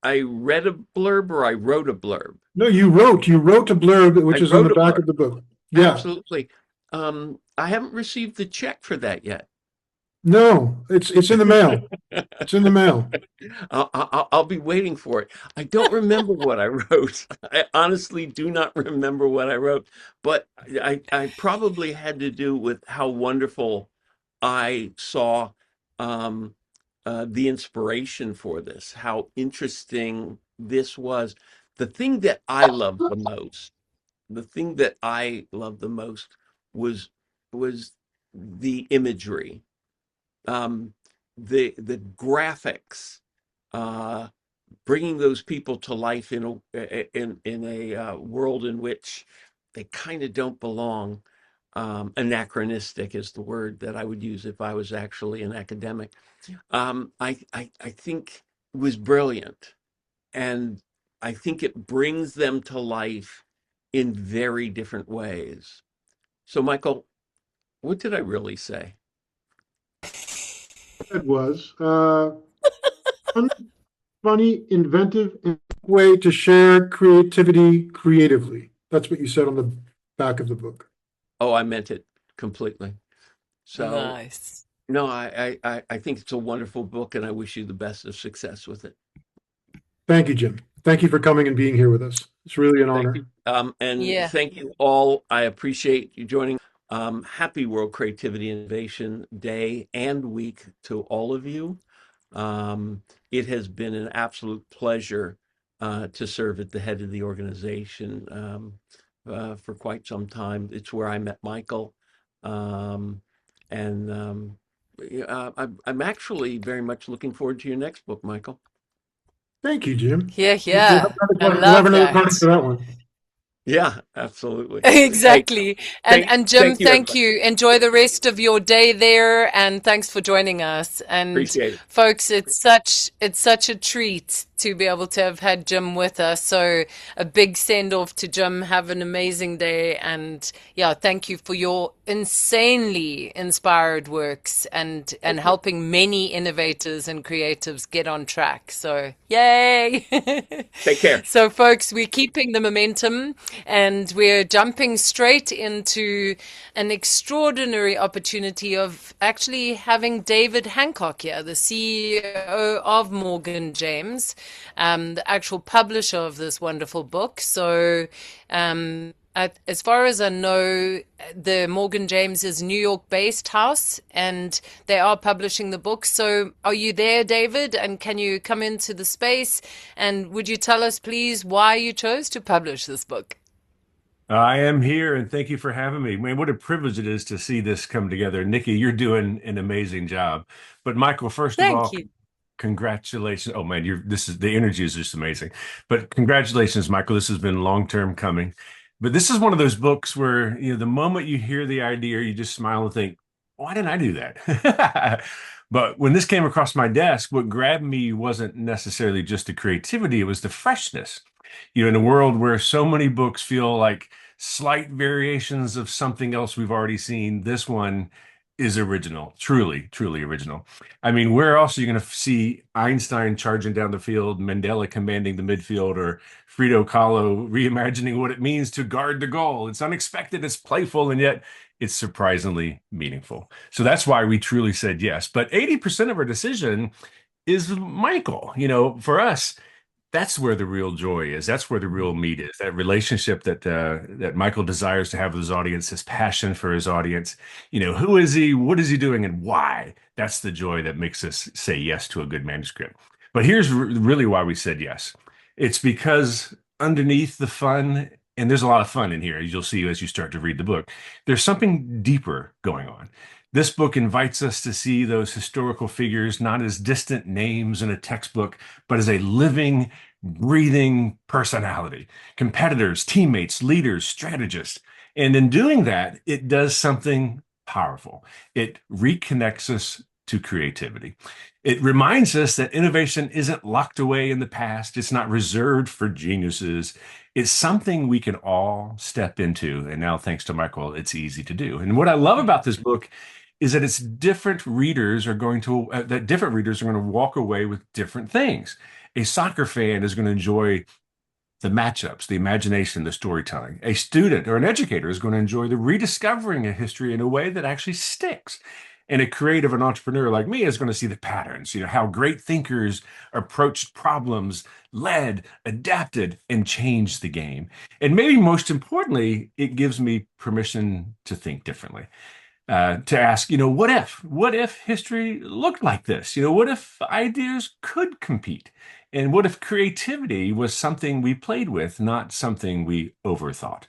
I read a blurb or I wrote a blurb? No, you wrote a blurb I which is on wrote the a back blurb. of the book. Yeah. Absolutely. I haven't received the check for that yet. No, it's in the mail. It's in the mail. I'll be waiting for it. I don't remember what I wrote. I honestly do not remember what I wrote, but I probably had to do with how wonderful I saw um, the inspiration for this, how interesting this was. The thing that I loved the most, the thing that I loved the most was was the imagery, um, the graphics, uh, bringing those people to life in a world in which they kind of don't belong. Anachronistic is the word that I would use if I was actually an academic. I think it was brilliant, and I think it brings them to life in very different ways. So, Michael, what did I really say? It was fun, funny, inventive, and way to share creativity creatively. That's what you said on the back of the book. Oh, I meant it completely. So, Nice. no, I think it's a wonderful book, and I wish you the best of success with it. Thank you, Jim. Thank you for coming and being here with us. It's really an Thank honor. you. And Yeah. thank you all. I appreciate you joining. Happy World Creativity Innovation Day and week to all of you. It has been an absolute pleasure to serve at the head of the organization for quite some time. It's where I met Michael. Um, and I'm actually very much looking forward to your next book, Michael. Thank you, Jim. Yeah, We'll yeah. I we'll have love another that. party for that one. Yeah, absolutely. Hey, Exactly. And Jim, thank you, thank everybody. you. Enjoy the rest of your day there, and thanks for joining us. And Appreciate it. folks, it's such a treat to be able to have had Jim with us. So a big send off to Jim. Have an amazing day, and yeah, thank you for your insanely inspired works and helping many innovators and creatives get on track. So yay! Take care. So, folks, we're keeping the momentum and we're jumping straight into an extraordinary opportunity of actually having David Hancock here, the CEO of Morgan James, the actual publisher of this wonderful book. So, as far as I know, the Morgan James is New York-based house, and they are publishing the book. So, are you there, David? And can you come into the space? And would you tell us, please, why you chose to publish this book? I am here and thank you for having me. Man, what a privilege it is to see this come together. Nikki, you're doing an amazing job. But Michael, first of Thank all, you. congratulations. Oh man, this is the energy is just amazing. But congratulations, Michael. This has been long term coming. But this is one of those books where, the moment you hear the idea, you just smile and think, why didn't I do that? But when this came across my desk, what grabbed me wasn't necessarily just the creativity, it was the freshness. In a world where so many books feel like slight variations of something else we've already seen, this one is original, truly, truly original. I mean, where else are you going to see Einstein charging down the field, Mandela commanding the midfield, or Frida Kahlo reimagining what it means to guard the goal? It's unexpected, it's playful, and yet it's surprisingly meaningful. So that's why we truly said yes. But 80% of our decision is Michael. For us, that's where the real joy is. That's where the real meat is. That relationship that Michael desires to have with his audience, his passion for his audience. Who is he? What is he doing, and why? That's the joy that makes us say yes to a good manuscript. But here's really why we said yes. It's because underneath the fun, and there's a lot of fun in here, as you'll see as you start to read the book, there's something deeper going on. This book invites us to see those historical figures not as distant names in a textbook, but as a living, breathing personality, competitors, teammates, leaders, strategists. And in doing that, it does something powerful. It reconnects us to creativity. It reminds us that innovation isn't locked away in the past. It's not reserved for geniuses. It's something we can all step into. And now, thanks to Michael, it's easy to do. And what I love about this book is that different readers are going to walk away with different things. A soccer fan is going to enjoy the matchups, the imagination, the storytelling. A student or an educator is going to enjoy the rediscovering of history in a way that actually sticks. And a creative and entrepreneur like me is going to see the patterns, how great thinkers approached problems, led, adapted, and changed the game. And maybe most importantly, it gives me permission to think differently. To ask, what if history looked like this? What if ideas could compete? And what if creativity was something we played with, not something we overthought?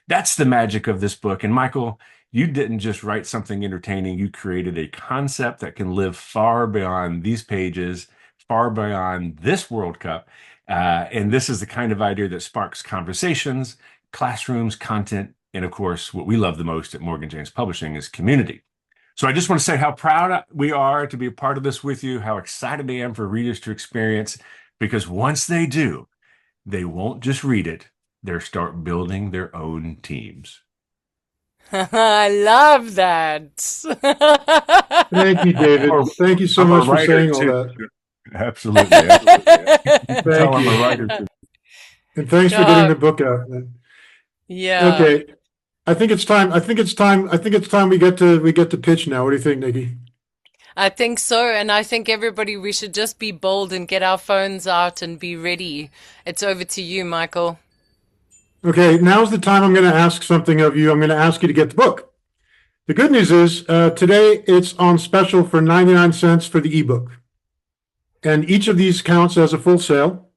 That's the magic of this book. And Michael, you didn't just write something entertaining. You created a concept that can live far beyond these pages, far beyond this World Cup. And this is the kind of idea that sparks conversations, classrooms, content, and of course, what we love the most at Morgan James Publishing is community. So I just want to say how proud we are to be a part of this with you, how excited I am for readers to experience, because once they do, they won't just read it, they'll start building their own teams. I love that. Thank you, David. Thank you so much for saying all that. Absolutely. Absolutely. Thank I'm you. a writer too. And thanks for getting the book out. Yeah. Okay. I think it's time we get to pitch now. What do you think, Nikki? I think so. And I think everybody, we should just be bold and get our phones out and be ready. It's over to you, Michael. Okay, now's the time I'm going to ask something of you. I'm going to ask you to get the book. The good news is today it's on special for 99 cents for the ebook. And each of these counts as a full sale.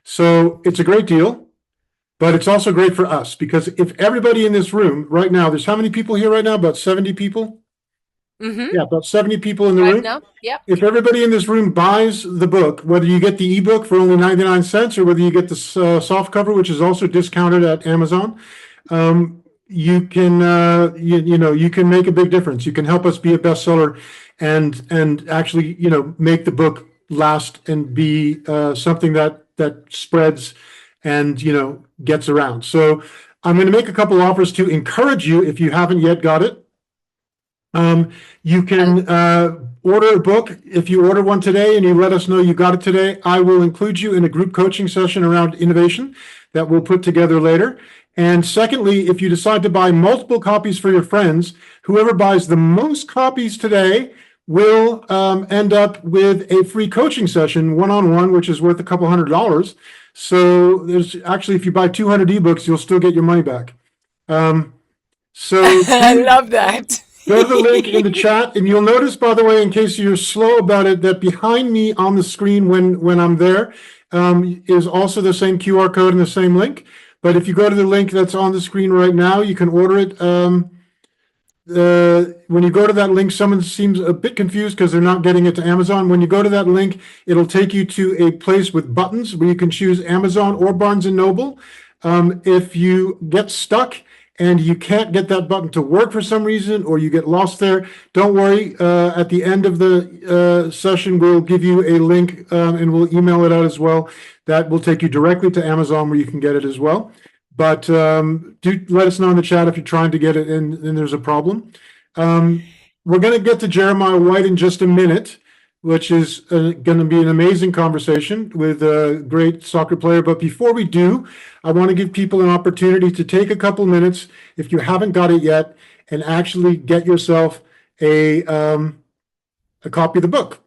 So it's a great deal, but it's also great for us because if everybody in this room right now, there's how many people here right now? About 70 people? Yeah, about 70 people in the Right room. now? Yep. If everybody in this room buys the book, whether you get the ebook for only 99 cents or whether you get the soft cover, which is also discounted at Amazon, you can you can make a big difference. You can help us be a bestseller and actually make the book last and be something that spreads and gets around. So I'm going to make a couple offers to encourage you if you haven't yet got it. You can order a book. If you order one today and you let us know you got it today, I will include you in a group coaching session around innovation that we'll put together later. And secondly, if you decide to buy multiple copies for your friends, whoever buys the most copies today will end up with a free coaching session one-on-one, which is worth a couple $100. So there's actually, if you buy 200 ebooks, you'll still get your money back. So I love that. go to the link in the chat, and you'll notice, by the way, in case you're slow about it, that behind me on the screen when I'm there is also the same QR code and the same link. But if you go to the link that's on the screen right now, you can order it. When you go to that link, someone seems a bit confused because they're not getting it to Amazon. When you go to that link, it'll take you to a place with buttons where you can choose Amazon or Barnes & Noble. If you get stuck and you can't get that button to work for some reason, or you get lost there, don't worry. At the end of the session, we'll give you a link and we'll email it out as well. That will take you directly to Amazon where you can get it as well. But do let us know in the chat if you're trying to get it and there's a problem. We're going to get to Jeremiah White in just a minute, which is going to be an amazing conversation with a great soccer player. But before we do, I want to give people an opportunity to take a couple minutes, if you haven't got it yet, and actually get yourself a copy of the book.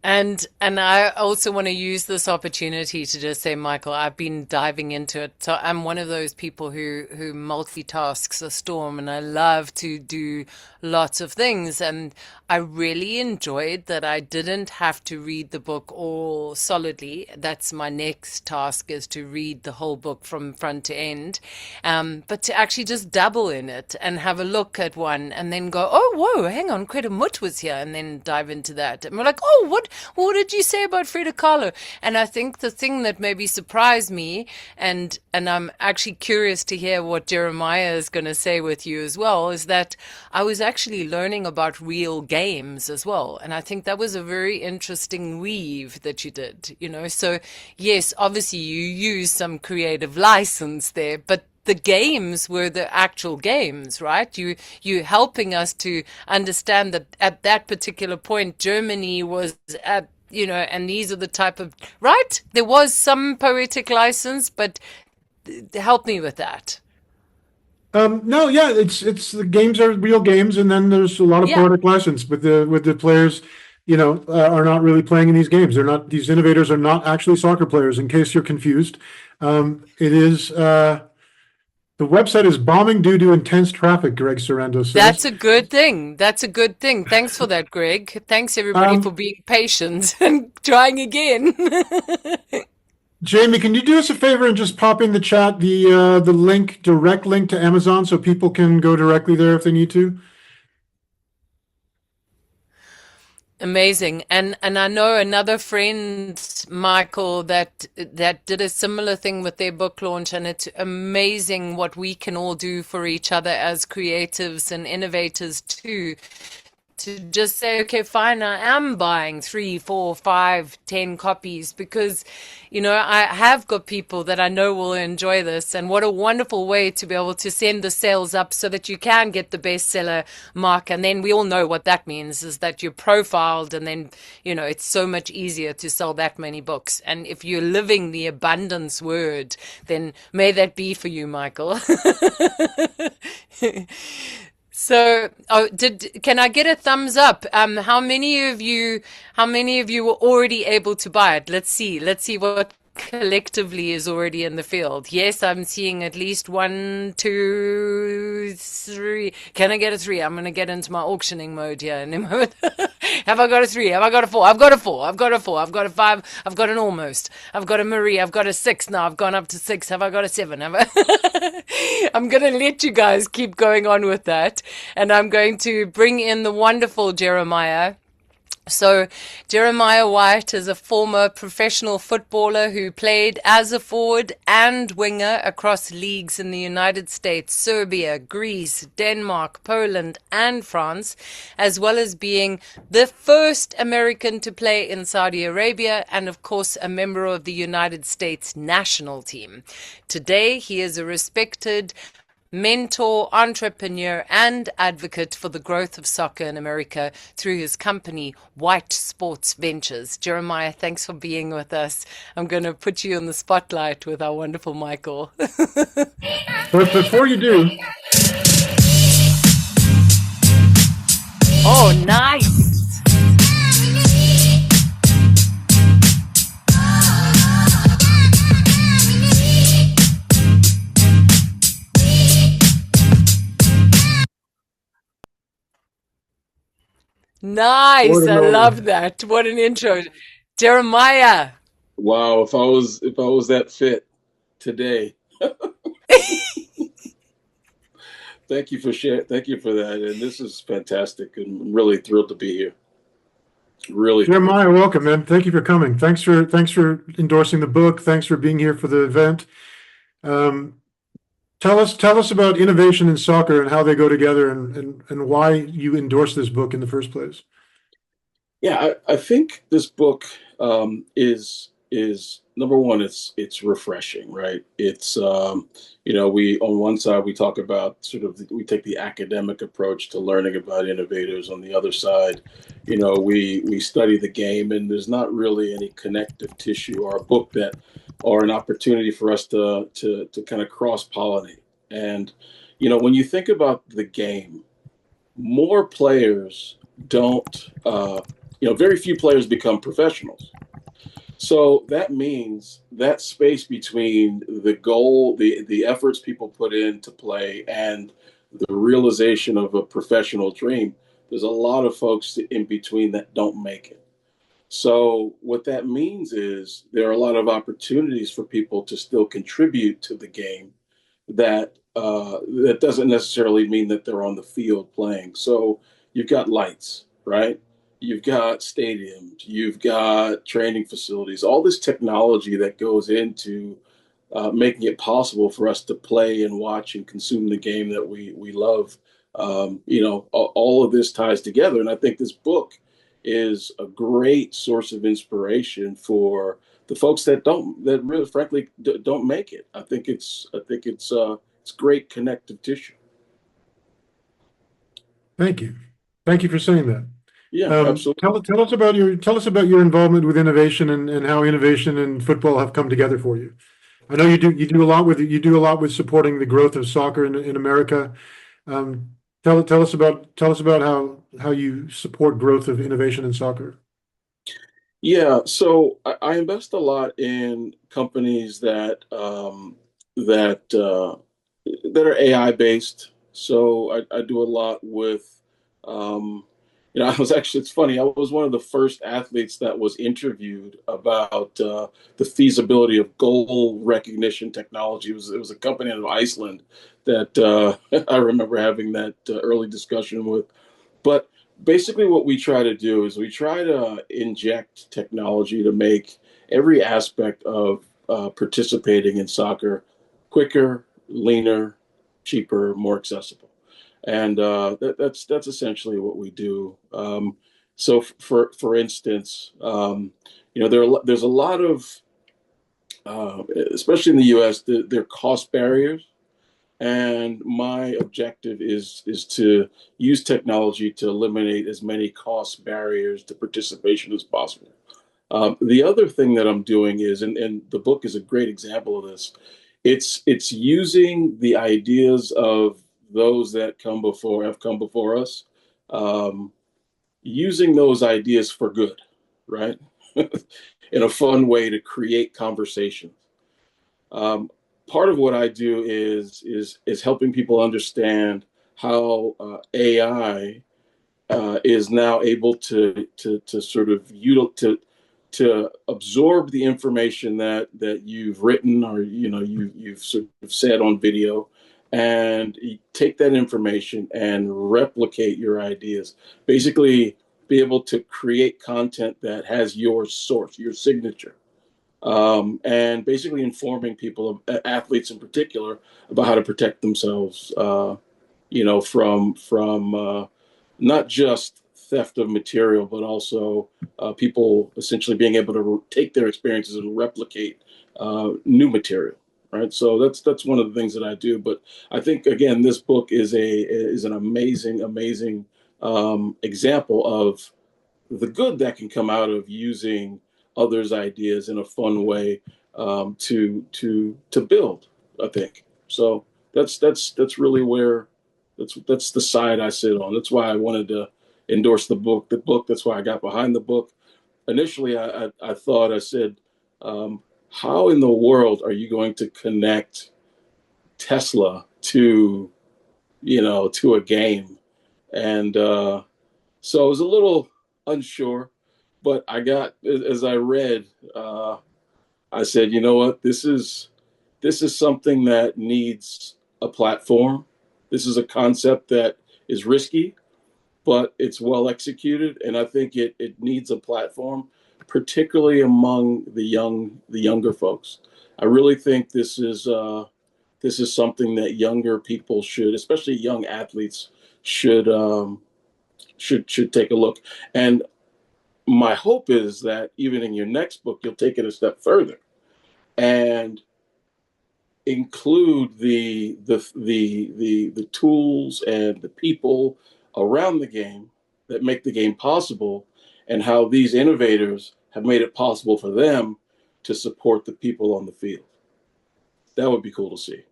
And I also want to use this opportunity to just say, Michael, I've been diving into it. So I'm one of those people who multitasks a storm, and I love to do lots of things. And I really enjoyed that I didn't have to read the book all solidly. That's my next task, is to read the whole book from front to end. But to actually just dabble in it and have a look at one and then go, oh, whoa, hang on, Greta Mutt was here, and then dive into that. And we're like, oh, what did you say about Frida Kahlo? And I think the thing that maybe surprised me, and I'm actually curious to hear what Jeremiah is going to say with you as well, is that I was actually learning about real games as well. And I think that was a very interesting weave that you did, So yes, obviously you used some creative license there, but the games were the actual games, right? You helping us to understand that at that particular point, Germany was at, and these are the type of, right? There was some poetic license, but help me with that. No, yeah, it's the games are real games, and then there's a lot of poetic license, but the players, are not really playing in these games. These innovators are not actually soccer players, in case you're confused. It is, the website is bombing due to intense traffic, Greg Sorrento says. That's a good thing. That's a good thing. Thanks for that, Greg. Thanks, everybody, for being patient and trying again. Jamie, can you do us a favor and just pop in the chat the direct link to Amazon so people can go directly there if they need to? Amazing. And I know another friend, Michael, that did a similar thing with their book launch, and it's amazing what we can all do for each other as creatives and innovators too. To just say, okay, fine, I am buying 3, 4, 5, 10 copies because, I have got people that I know will enjoy this. And what a wonderful way to be able to send the sales up so that you can get the bestseller mark. And then we all know what that means, is that you're profiled, and then, it's so much easier to sell that many books. And if you're living the abundance word, then may that be for you, Michael. So, can I get a thumbs up? How many of you were already able to buy it? Let's see what collectively is already in the field. Yes, I'm seeing at least 1, 2, 3. Can I get a 3? I'm going to get into my auctioning mode here in a moment. Have I got a 3? Have I got a 4? I've got a 4. I've got a 4. I've got a 5. I've got an almost. I've got a Marie. I've got a 6 now. I've gone up to 6. Have I got a 7? Have I? I'm going to let you guys keep going on with that. And I'm going to bring in the wonderful Jeremiah. So, Jeremiah White is a former professional footballer who played as a forward and winger across leagues in the United States, Serbia, Greece, Denmark, Poland, and France, as well as being the first American to play in Saudi Arabia and, of course, a member of the United States national team. Today, he is a respected mentor, entrepreneur, and advocate for the growth of soccer in America through his company, White Sports Ventures. Jeremiah, thanks for being with us. I'm going to put you in the spotlight with our wonderful Michael. But before you do, Oh, nice. Nice. I love that. What an intro. Jeremiah. Wow, if I was that fit today. Thank you for that. And this is fantastic. And I'm really thrilled to be here. Really thrilled. Jeremiah, welcome, man. Thank you for coming. Thanks for endorsing the book. Thanks for being here for the event. Tell us about innovation in soccer and how they go together, and why you endorsed this book in the first place. Yeah, I think this book is number one. It's refreshing, right? It's we on one side we talk about we take the academic approach to learning about innovators. On the other side, we study the game, and there's not really any connective tissue or a book that or an opportunity for us to kind of cross pollinate. And when you think about the game, more players don't. Very few players become professionals. So that means that space between the goal, the efforts people put in to play, and the realization of a professional dream, there's a lot of folks in between that don't make it. So what that means is there are a lot of opportunities for people to still contribute to the game that doesn't necessarily mean that they're on the field playing. So you've got lights, right? You've got stadiums, you've got training facilities, all this technology that goes into making it possible for us to play and watch and consume the game that we love. All of this ties together, and I think this book is a great source of inspiration for the folks that really, frankly, don't make it. I think it's great connective tissue. Thank you for saying that. Yeah, absolutely. Tell us about your involvement with innovation, and how innovation and football have come together for you. I know you do a lot with supporting the growth of soccer in America. Tell us about how you support growth of innovation in soccer. Yeah, so I invest a lot in companies that are AI based. So I do a lot with, it's funny. I was one of the first athletes that was interviewed about the feasibility of goal recognition technology. It was a company out of Iceland that I remember having that early discussion with. But basically, what we try to do is we try to inject technology to make every aspect of participating in soccer quicker, leaner, cheaper, more accessible. And that's essentially what we do. So, for instance, there's a lot of, especially in the U.S., there are cost barriers. And my objective is to use technology to eliminate as many cost barriers to participation as possible. The other thing that I'm doing is, and the book is a great example of this, it's using the ideas of those that have come before us, using those ideas for good, right? In a fun way to create conversations. Part of what I do is helping people understand how AI is now able to sort of to absorb the information that you've written, or you've sort of said on video, and you take that information and replicate your ideas. Basically, be able to create content that has your source, your signature, and basically informing people, athletes in particular, about how to protect themselves. From not just theft of material, but also people essentially being able to take their experiences and replicate new material. Right. So that's one of the things that I do. But I think, again, this book is an amazing example of the good that can come out of using others' ideas in a fun way, to build, I think. So that's really where that's the side I sit on. That's why I wanted to endorse the book. That's why I got behind the book. Initially, I thought, I said, how in the world are you going to connect Tesla to a game? And so I was a little unsure, but as I read, I said, you know what, this is something that needs a platform. This is a concept that is risky, but it's well executed, and I think it needs a platform, particularly among the younger folks. I really think this is something that younger people should, especially young athletes, should take a look. And my hope is that even in your next book, you'll take it a step further and include the tools and the people around the game that make the game possible, and how these innovators have made it possible for them to support the people on the field. That would be cool to see.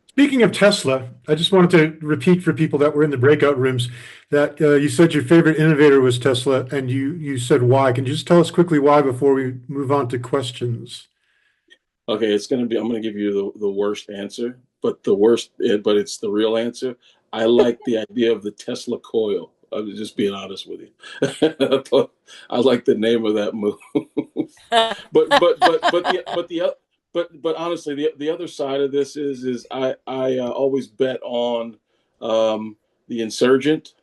Speaking of Tesla, I just wanted to repeat for people that were in the breakout rooms that you said your favorite innovator was Tesla, and you said why. Can you just tell us quickly why before we move on to questions? Okay, I'm going to give you the worst answer, but it's the real answer. I like the idea of the Tesla coil. I'm just being honest with you. I like the name of that move. But honestly, the other side of this is I always bet on the insurgent,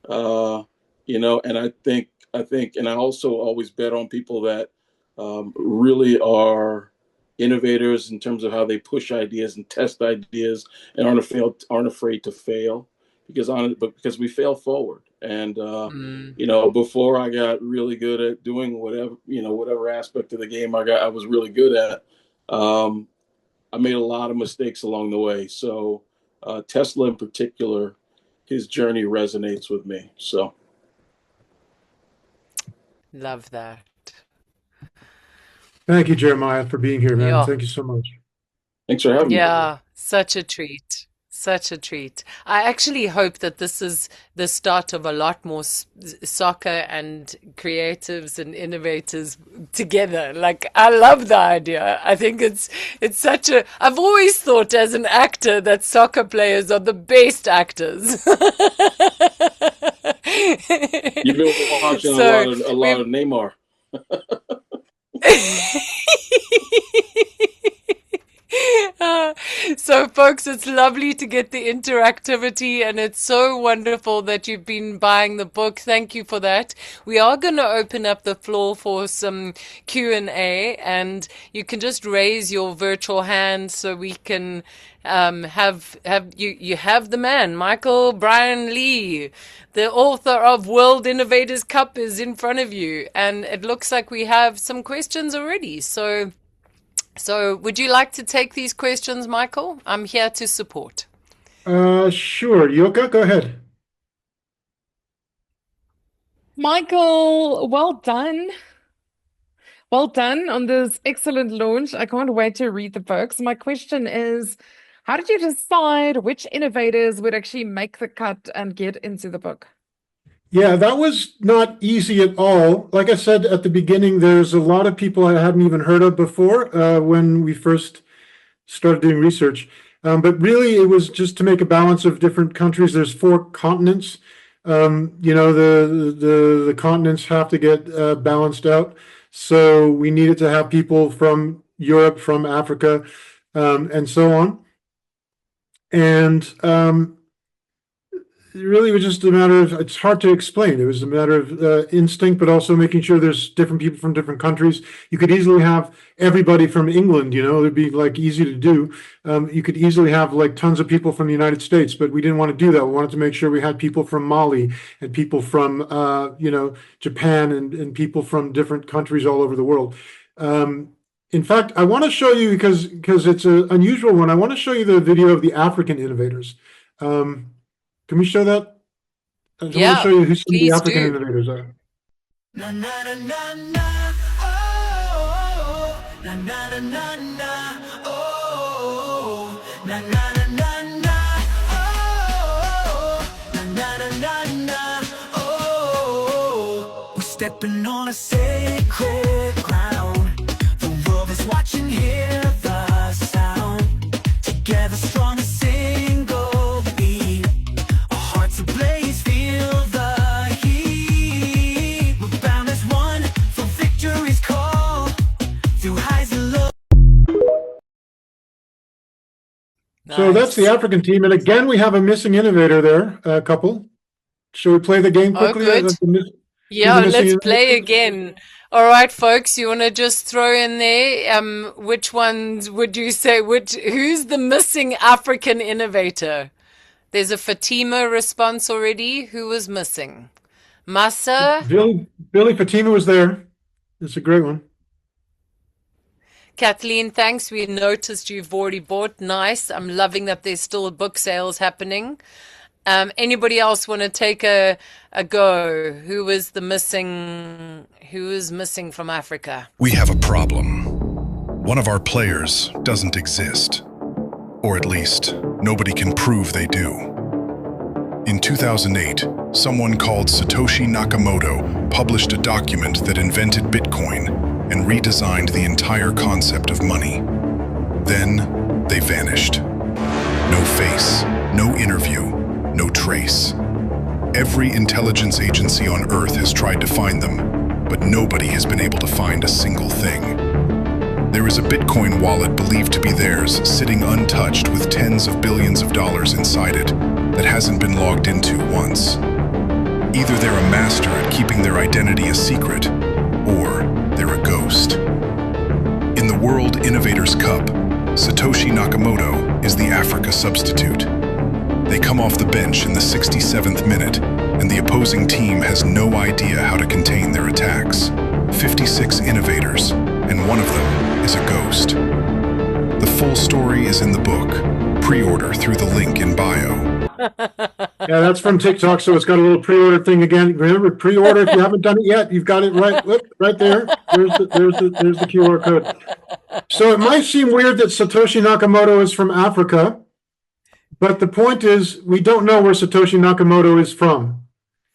and I think, and I also always bet on people that really are innovators in terms of how they push ideas and test ideas, and aren't afraid to fail, because we fail forward. And before I got really good at doing whatever aspect of the game I was really good at, I made a lot of mistakes along the way. So Tesla in particular, his journey resonates with me. So Love that. Thank you, Jeremiah, for being here, man. Yeah. Thank you so much. thanks for having me. Yeah, such a treat. Such a treat. I actually hope that this is the start of a lot more soccer and creatives and innovators together. Like, I love the idea. I think it's such I've always thought as an actor that soccer players are the best actors. You've been watching a lot of Neymar. So, folks, it's lovely to get the interactivity, and it's so wonderful that you've been buying the book. Thank you for that. We are going to open up the floor for some Q&A, and you can just raise your virtual hand so we can have the man, Michael Brian Lee, the author of World Innovators Cup, is in front of you, and it looks like we have some questions already. So would you like to take these questions, Michael? I'm here to support. Sure. Yoka, go ahead. Michael, well done. Well done on this excellent launch. I can't wait to read the books. My question is, how did you decide which innovators would actually make the cut and get into the book? Yeah, that was not easy at all. Like I said at the beginning, there's a lot of people I hadn't even heard of before when we first started doing research. But really, it was just to make a balance of different countries. There's 4 continents. The continents have to get balanced out. So we needed to have people from Europe, from Africa, and so on. And it really was just a matter of, it's hard to explain. It was a matter of instinct, but also making sure there's different people from different countries. You could easily have everybody from England, it'd be like easy to do. You could easily have like tons of people from the United States, but we didn't want to do that. We wanted to make sure we had people from Mali and people from, Japan and people from different countries all over the world. In fact, I want to show you, because it's an unusual one, I want to show you the video of the African innovators. Can we show that? I want to show you who some of the African innovators are. Na na na na na, oh, na na na na na, oh, na na na na na, oh, na na na na na, oh. We're stepping on a sacred ground. The world is watching, hear the sound. Together strong as single beat. Our hearts ablaze, feel the heat. We're bound as one for victory's call. Through highs and lows. So that's the African team. And again, we have a missing innovator there, a couple. Should we play the game quickly? Good. Yeah, let's play again. All right, folks, you want to just throw in there, which ones would you say, who's the missing African innovator? There's a Fatima response already. Who was missing? Massa? Billy Fatima was there. It's a great one. Kathleen, thanks. We noticed you've already bought. Nice. I'm loving that there's still book sales happening. Anybody else want to take a go? Who is missing from Africa? We have a problem. One of our players doesn't exist. Or at least, nobody can prove they do. In 2008, someone called Satoshi Nakamoto published a document that invented Bitcoin and redesigned the entire concept of money. Then, they vanished. No face, no interview, no trace. Every intelligence agency on Earth has tried to find them, but nobody has been able to find a single thing. There is a Bitcoin wallet believed to be theirs, sitting untouched with tens of billions of dollars inside it, that hasn't been logged into once. Either they're a master at keeping their identity a secret, or they're a ghost. In the World Innovators Cup, Satoshi Nakamoto is the Africa substitute. They come off the bench in the 67th minute, and the opposing team has no idea how to contain their attacks. 56 innovators, and one of them is a ghost. The full story is in the book. Pre-order through the link in bio. Yeah, that's from TikTok, so it's got a little pre-order thing again. Remember, pre-order if you haven't done it yet. You've got it right there. There's the QR code. So it might seem weird that Satoshi Nakamoto is from Africa, but the point is we don't know where Satoshi Nakamoto is from.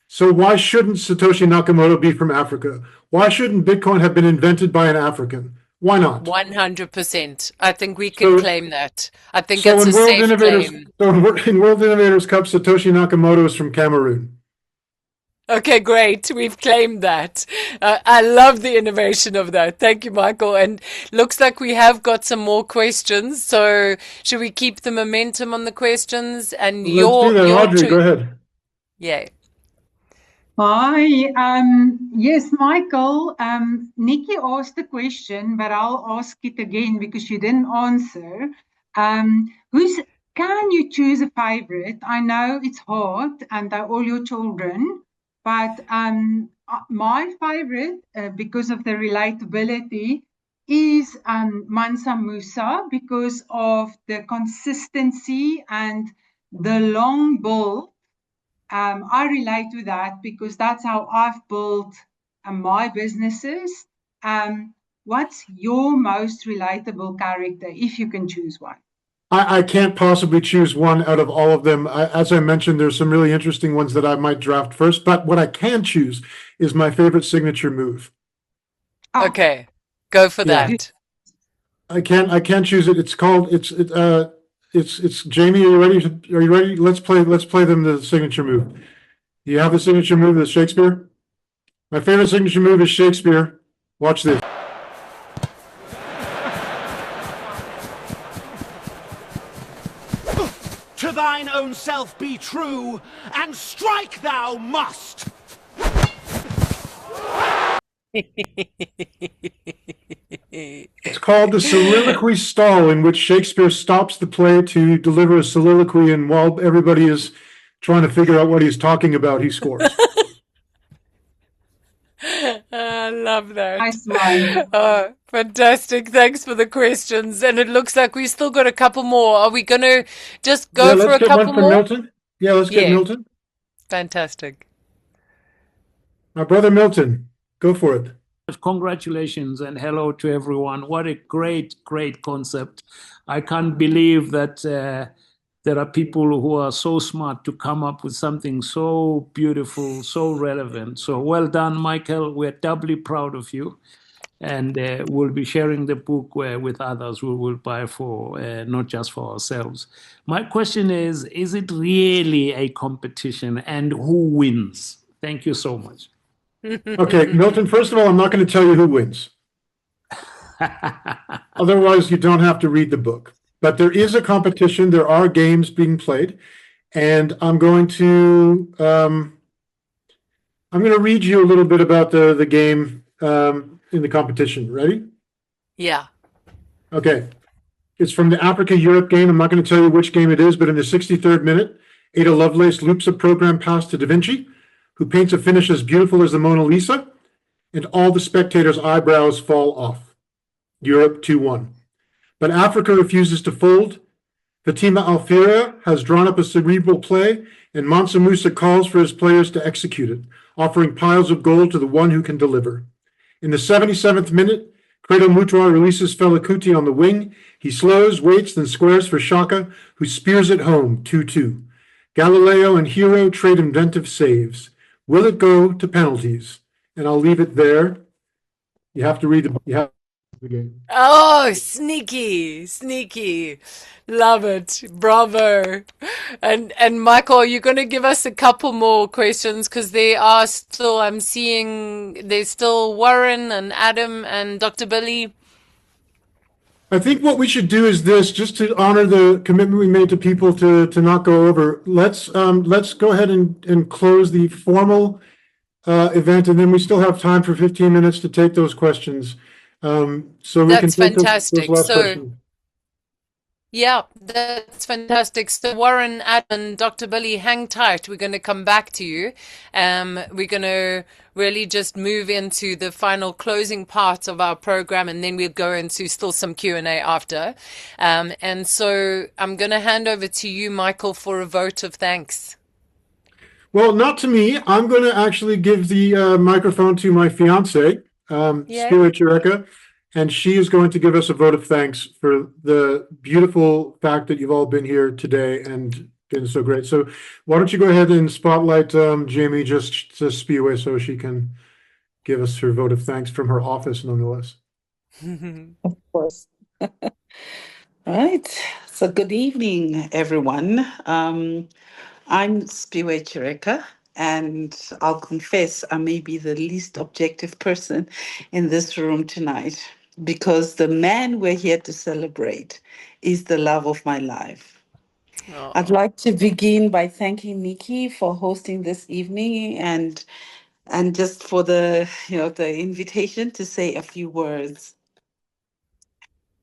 So why shouldn't Satoshi Nakamoto be from Africa? Why shouldn't Bitcoin have been invented by an African? Why not? 100%. I think we can claim that. I think it's a safe claim. So in World Innovators Cup, Satoshi Nakamoto is from Cameroon. Okay, great. We've claimed that. I love the innovation of that. Thank you, Michael. And looks like we have got some more questions. So should we keep the momentum on the questions? And Let's do that. Audrey, go ahead. Yeah. Hi. Yes, Michael. Nikki asked the question, but I'll ask it again because you didn't answer. Can you choose a favorite? I know it's hard and they're all your children, but my favorite, because of the relatability, is Mansa Musa because of the consistency and the long build. I relate to that because that's how I've built my businesses. What's your most relatable character, if you can choose one? I can't possibly choose one out of all of them. As I mentioned, there's some really interesting ones that I might draft first, but what I can choose is my favorite signature move. Okay, go for that. I can't choose it. It's called, it's Jamie, are you ready? Let's play them the signature move. You have the signature move of Shakespeare? My favorite signature move is Shakespeare. Watch this. To thine own self be true, and strike thou must. It's called the soliloquy stall, in which Shakespeare stops the play to deliver a soliloquy, and while everybody is trying to figure out what he's talking about, he scores. I love that. Nice one. Oh, fantastic. Thanks for the questions. And it looks like we still got a couple more. Are we going to just go for let's a get couple one from more? Milton. Yeah, let's get Yeah. Milton. Fantastic. My brother Milton, go for it. Congratulations and hello to everyone. What a great, great concept. I can't believe that there are people who are so smart to come up with something so beautiful, so relevant. So well done, Michael. We're doubly proud of you. And we'll be sharing the book with others who will buy for, not just for ourselves. My question is it really a competition, and who wins? Thank you so much. Okay, Milton, first of all, I'm not going to tell you who wins. Otherwise, you don't have to read the book. But there is a competition. There are games being played. And I'm going to read you a little bit about the game in the competition. Ready? Yeah. Okay. It's from the Africa-Europe game. I'm not going to tell you which game it is, but in the 63rd minute, Ada Lovelace loops a program pass to Da Vinci, who paints a finish as beautiful as the Mona Lisa, and all the spectators' eyebrows fall off. Europe 2-1. But Africa refuses to fold. Fatima Alfiera has drawn up a cerebral play, and Mansa Musa calls for his players to execute it, offering piles of gold to the one who can deliver. In the 77th minute, Credo Mutua releases Fela Kuti on the wing. He slows, waits, then squares for Shaka, who spears it home, 2-2. Galileo and Hero trade inventive saves. Will it go to penalties? And I'll leave it there. You have to read the game. Oh, sneaky. Love it. Bravo. And Michael, you're going to give us a couple more questions because there are still, I'm seeing there's still Warren and Adam and Dr. Billy. I think what we should do is this, just to honor the commitment we made to people to not go over. Let's go ahead and close the formal event, and then we still have time for 15 minutes to take those questions. So we can That's take those fantastic. last So, questions. yeah, that's fantastic. So Warren, Adam, and Dr. Billy, hang tight. We're going to come back to you. We're going to really just move into the final closing part of our program, and then we'll go into still some Q&A after. And so I'm going to hand over to you, Michael, for a vote of thanks. Well, not to me. I'm going to actually give the microphone to my fiance, Stuart Jureka, and she is going to give us a vote of thanks for the beautiful fact that you've all been here today and been so great. So why don't you go ahead and spotlight Jamie just to Spiwe so she can give us her vote of thanks from her office, nonetheless. Of course. Right. So good evening, everyone. I'm Spiwe Chireka, and I'll confess I may be the least objective person in this room tonight because the man we're here to celebrate is the love of my life. I'd like to begin by thanking Nikki for hosting this evening and just for the the invitation to say a few words.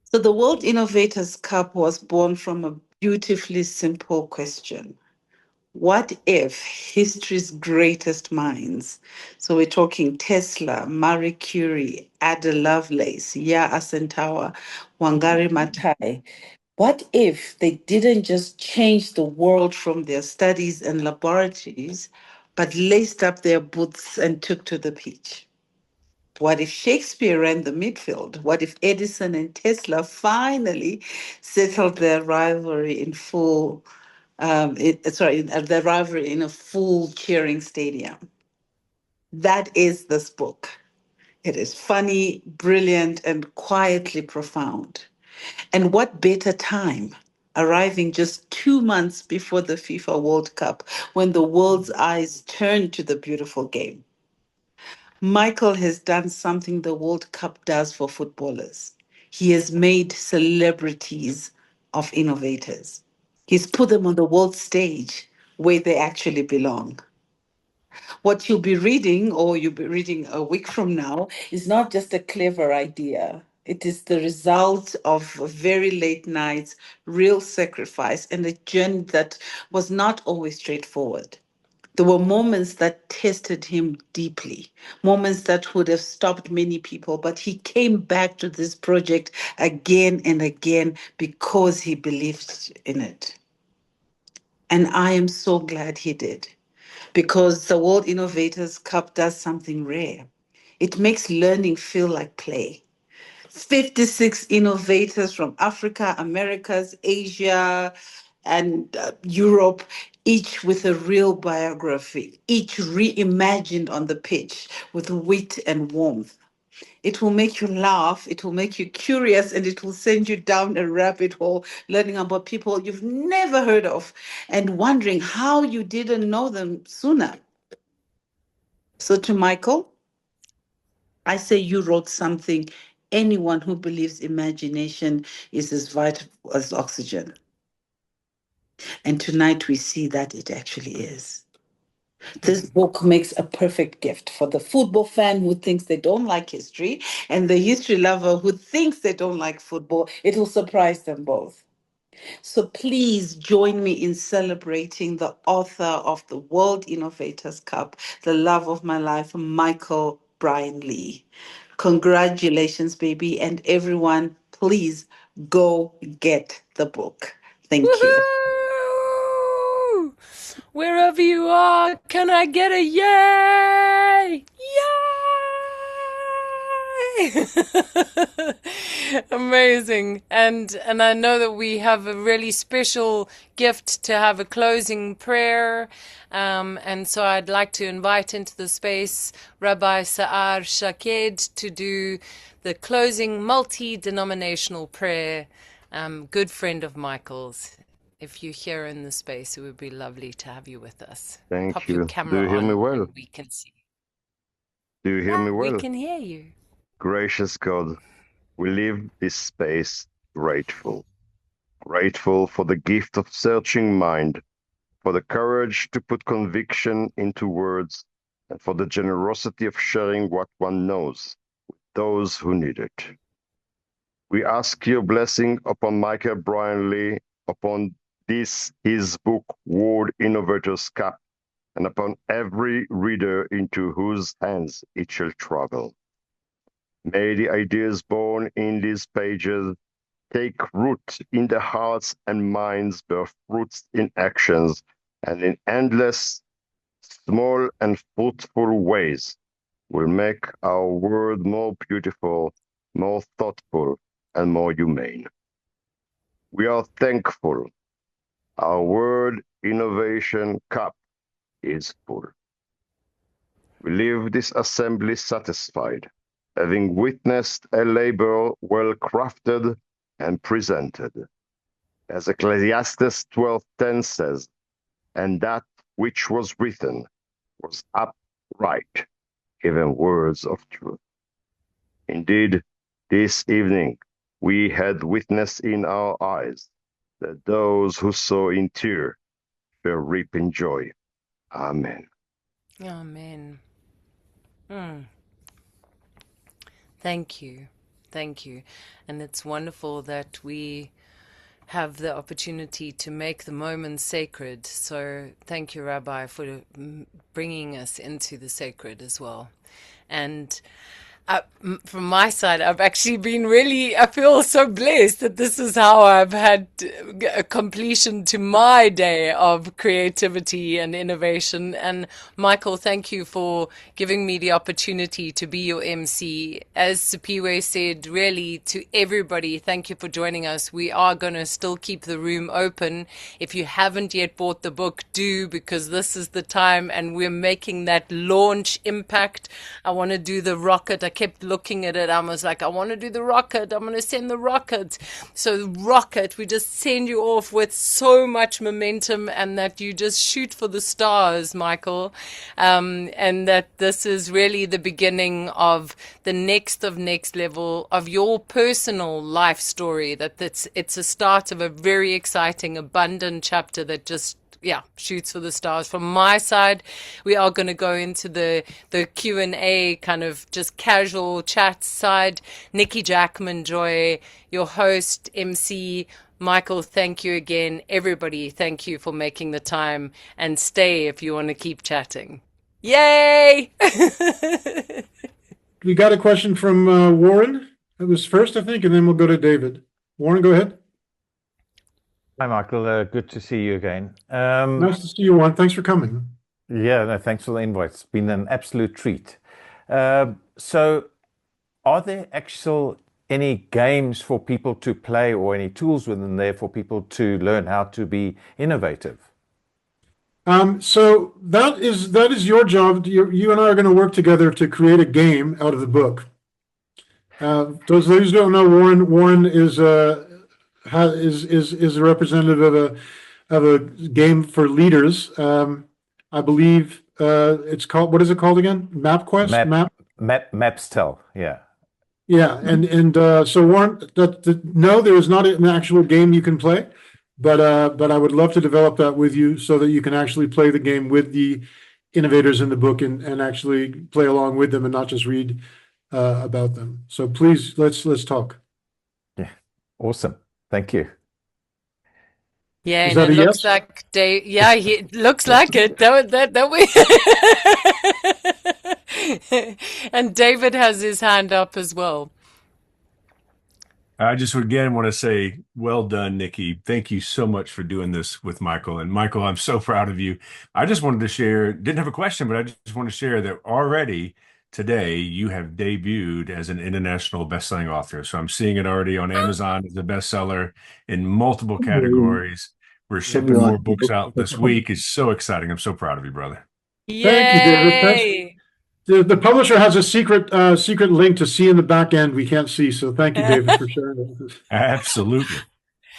So the World Innovators Cup was born from a beautifully simple question. What if history's greatest minds, so we're talking Tesla, Marie Curie, Ada Lovelace, Yaa Asentawa, Wangari Maathai, what if they didn't just change the world from their studies and laboratories, but laced up their boots and took to the pitch? What if Shakespeare ran the midfield? What if Edison and Tesla finally settled their rivalry in full? Their rivalry in a full cheering stadium. That is this book. It is funny, brilliant, and quietly profound. And what better time arriving just 2 months before the FIFA World Cup, when the world's eyes turned to the beautiful game. Michael has done something the World Cup does for footballers. He has made celebrities of innovators. He's put them on the world stage where they actually belong. What you'll be reading, or you'll be reading a week from now, is not just a clever idea. It is the result of very late nights, real sacrifice, and a journey that was not always straightforward. There were moments that tested him deeply, moments that would have stopped many people, but he came back to this project again and again because he believed in it. And I am so glad he did, because the World Innovators Cup does something rare. It makes learning feel like play. 56 innovators from Africa, Americas, Asia, and Europe, each with a real biography, each reimagined on the pitch with wit and warmth. It will make you laugh, it will make you curious, and it will send you down a rabbit hole learning about people you've never heard of and wondering how you didn't know them sooner. So, to Michael, I say you wrote something anyone who believes imagination is as vital as oxygen. And tonight we see that it actually is. This book makes a perfect gift for the football fan who thinks they don't like history and the history lover who thinks they don't like football. It will surprise them both. So please join me in celebrating the author of the World Innovators Cup, the love of my life, Michael Brian Lee. Congratulations, baby. And everyone, please go get the book. Thank you. Woohoo! Wherever you are, can I get a yay? Yay! Amazing. And I know that we have a really special gift to have a closing prayer. And so I'd like to invite into the space Rabbi Sa'ar Shaked to do the closing multi-denominational prayer. Good friend of Michael's. If you're here in the space, it would be lovely to have you with us. Thank Pop your you. camera Do you hear me on well? and we can see. Do you hear me We well? can hear you. Gracious God, we leave this space grateful. Grateful for the gift of searching mind, for the courage to put conviction into words, and for the generosity of sharing what one knows with those who need it. We ask your blessing upon Michael Brian Lee, upon this, his book, World Innovators Cup, and upon every reader into whose hands it shall travel. May the ideas born in these pages take root in the hearts and minds, bear fruits in actions, and in endless, small and fruitful ways will make our world more beautiful, more thoughtful, and more humane. We are thankful. Our World Innovation Cup is full. We leave this assembly satisfied, having witnessed a labor well crafted and presented. As Ecclesiastes 12:10 says, and that which was written was upright, even words of truth. Indeed, this evening we had witness in our eyes that those who sow in tear shall reap in joy. Amen. Amen. Thank you. Thank you. And it's wonderful that we have the opportunity to make the moment sacred. So thank you, Rabbi, for bringing us into the sacred as well. And from my side, I've actually been I feel so blessed that this is how I've had a completion to my day of creativity and innovation. And Michael, thank you for giving me the opportunity to be your MC. As Sipiwe said, really to everybody, thank you for joining us. We are going to still keep the room open. If you haven't yet bought the book, do, because this is the time and we're making that launch impact. I want to do the rocket. I kept looking at it. I was like, I want to do the rocket. I'm going to send the rocket. So rocket, we just send you off with so much momentum, and that you just shoot for the stars, Michael. And that this is really the beginning of the next level of your personal life story, that it's a start of a very exciting, abundant chapter that just shoots for the stars. From my side, we are going to go into the Q&A, kind of just casual chat side. Nikki Jackman Joy, your host, MC. Michael, thank you again. Everybody, thank you for making the time, and stay if you want to keep chatting. Yay! We got a question from Warren. It was first, I think, and then we'll go to David. Warren, go ahead. Hi, Michael. Good to see you again. Nice to see you, Warren. Thanks for coming. Yeah, no, thanks for the invite. It's been an absolute treat. So, are there any games for people to play, or any tools within there for people to learn how to be innovative? So that is your job. You and I are going to work together to create a game out of the book. Those who don't know, Warren is a representative of a game for leaders. I believe it's called, what is it called again? MapQuest? Mapstel, yeah. Yeah, and so Warren, no, there is not an actual game you can play, but I would love to develop that with you so that you can actually play the game with the innovators in the book and actually play along with them and not just read about them. So please, let's talk. Yeah, awesome. Thank you. Yeah, Is and that it a looks yes? like Dave. Yeah, he looks like it. That way. And David has his hand up as well. I just again want to say, well done, Nikki. Thank you so much for doing this with Michael. And Michael, I'm so proud of you. I just wanted to share, didn't have a question, but I just want to share that already today you have debuted as an international best-selling author. So I'm seeing it already on Amazon as a bestseller in multiple categories. We're shipping more books out this week. It's so exciting. I'm so proud of you, brother. Thank you, David. Thanks. The publisher has a secret link to see in the back end we can't see. So thank you, David, for sharing that. Absolutely.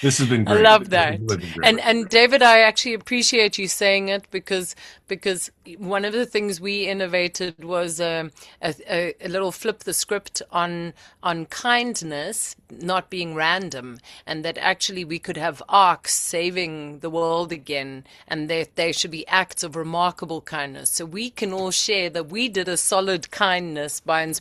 This has been great. I love that. Really been great. And David, I actually appreciate you saying it because one of the things we innovated was a little flip the script on kindness not being random, and that actually we could have arcs saving the world again, and that they should be acts of remarkable kindness. So we can all share that we did a solid kindness by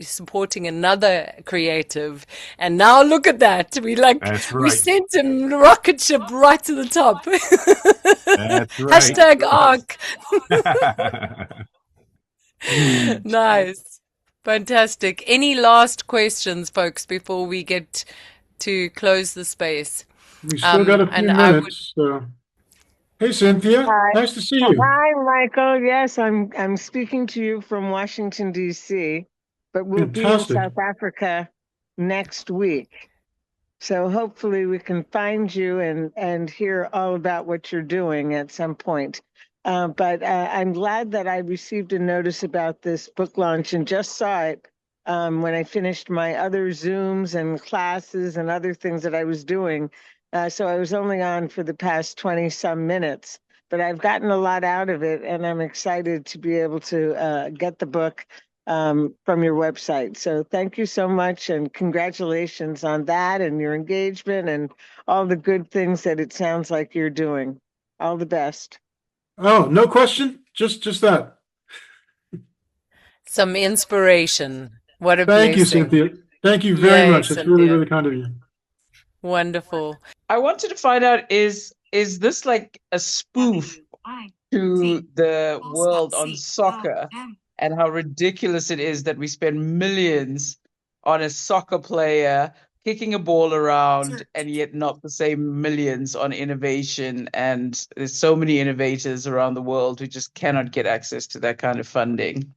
supporting another creative, and now look at that. That's right. We sent him rocket ship right to the top. That's right. Hashtag arc. Nice. Fantastic. Any last questions, folks, before we get to close the space? We still got a few minutes. Hey, Cynthia. Hi. Nice to see you. Hi, Michael. Yes, I'm speaking to you from Washington, D.C., but we'll be in South Africa next week. So hopefully we can find you and hear all about what you're doing at some point. But I'm glad that I received a notice about this book launch and just saw it when I finished my other Zooms and classes and other things that I was doing. So I was only on for the past 20 some minutes, but I've gotten a lot out of it, and I'm excited to be able to get the book from your website. So thank you so much, and congratulations on that and your engagement and all the good things that it sounds like you're doing. All the best. Oh, no question. Just that. Some inspiration. What a Thank you, blessing. Cynthia. Thank you very much. It's really, really kind of you. Wonderful. I wanted to find out, is this like a spoof to the world on soccer and how ridiculous it is that we spend millions on a soccer player kicking a ball around and yet not the same millions on innovation? And there's so many innovators around the world who just cannot get access to that kind of funding.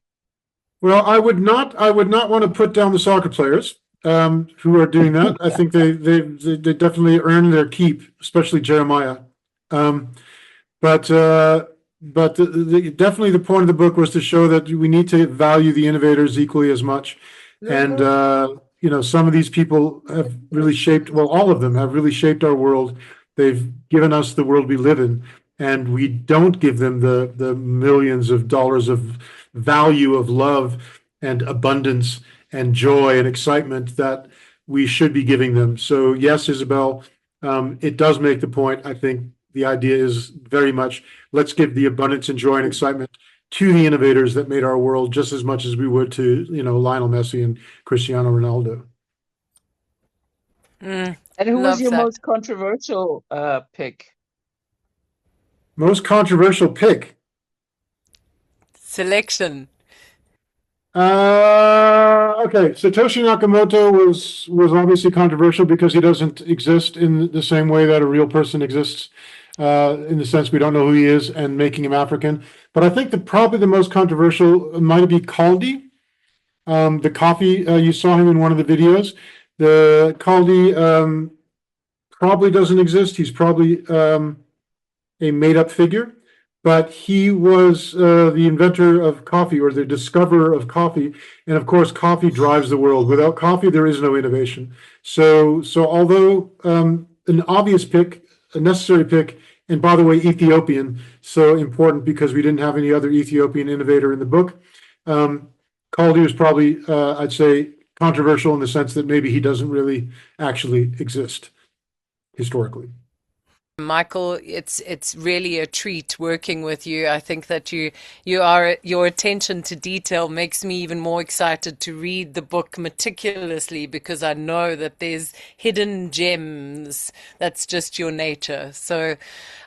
Well, I would not want to put down the soccer players who are doing that. I think they definitely earn their keep, especially Jeremiah. But definitely the point of the book was to show that we need to value the innovators equally as much. And, some of these people have really shaped, well, all of them have really shaped our world. They've given us the world we live in, and we don't give them the millions of dollars of value of love and abundance and joy and excitement that we should be giving them. So yes, Isabel, it does make the point. I think the idea is very much, let's give the abundance and joy and excitement to the innovators that made our world just as much as we would to, Lionel Messi and Cristiano Ronaldo. And who was your most controversial pick? Most controversial pick? Selection. Okay, Satoshi Nakamoto was obviously controversial because he doesn't exist in the same way that a real person exists, in the sense we don't know who he is, and making him African. But I think probably the most controversial might be Kaldi, the coffee. You saw him in one of the videos. The Kaldi probably doesn't exist. He's probably a made-up figure. But he was the inventor of coffee, or the discoverer of coffee. And of course, coffee drives the world. Without coffee, there is no innovation. So although an obvious pick, a necessary pick, and by the way, Ethiopian, so important because we didn't have any other Ethiopian innovator in the book. Kaldi was probably, I'd say, controversial in the sense that maybe he doesn't really actually exist historically. Michael, it's really a treat working with you. I think that your attention to detail makes me even more excited to read the book meticulously, because I know that there's hidden gems. That's just your nature. So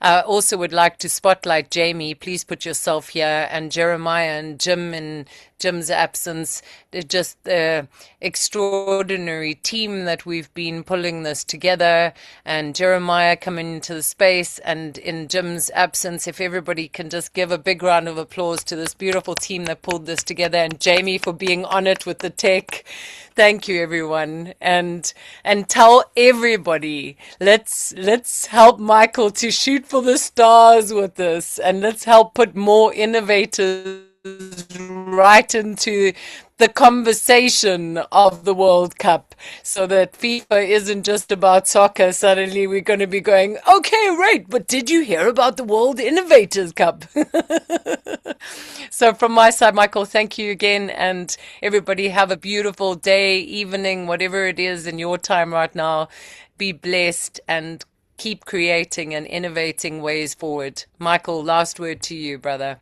I also would like to spotlight Jamie. Please put yourself here, and Jeremiah and Jim in Jim's absence. They're just the extraordinary team that we've been pulling this together, and Jeremiah coming into the space, and in Jim's absence, if everybody can just give a big round of applause to this beautiful team that pulled this together, and Jamie for being on it with the tech. Thank you, everyone, and tell everybody, let's help Michael to shoot for the stars with this, and let's help put more innovators right into the conversation of the World Cup, so that FIFA isn't just about soccer. Suddenly we're going to be going, okay, right, but did you hear about the World Innovators Cup? So from my side, Michael, thank you again, and everybody have a beautiful day, evening, whatever it is in your time right now. Be blessed and keep creating and innovating ways forward. Michael, last word to you, brother.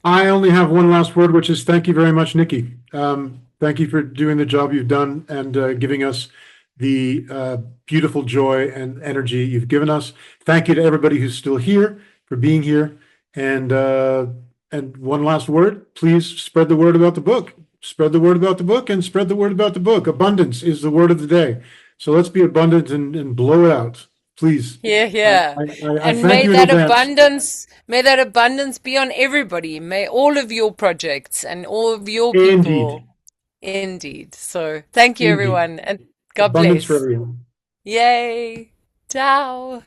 I only have one last word, which is thank you very much, Nikki. Thank you for doing the job you've done and giving us the beautiful joy and energy you've given us. Thank you to everybody who's still here for being here. And one last word, please spread the word about the book. Spread the word about the book and spread the word about the book. Abundance is the word of the day. So let's be abundant and blow it out. Please. Yeah. And may that abundance be on everybody. May all of your projects and all of your people. Indeed. So thank you, everyone. And God abundance bless. for everyone. Yay. Ciao.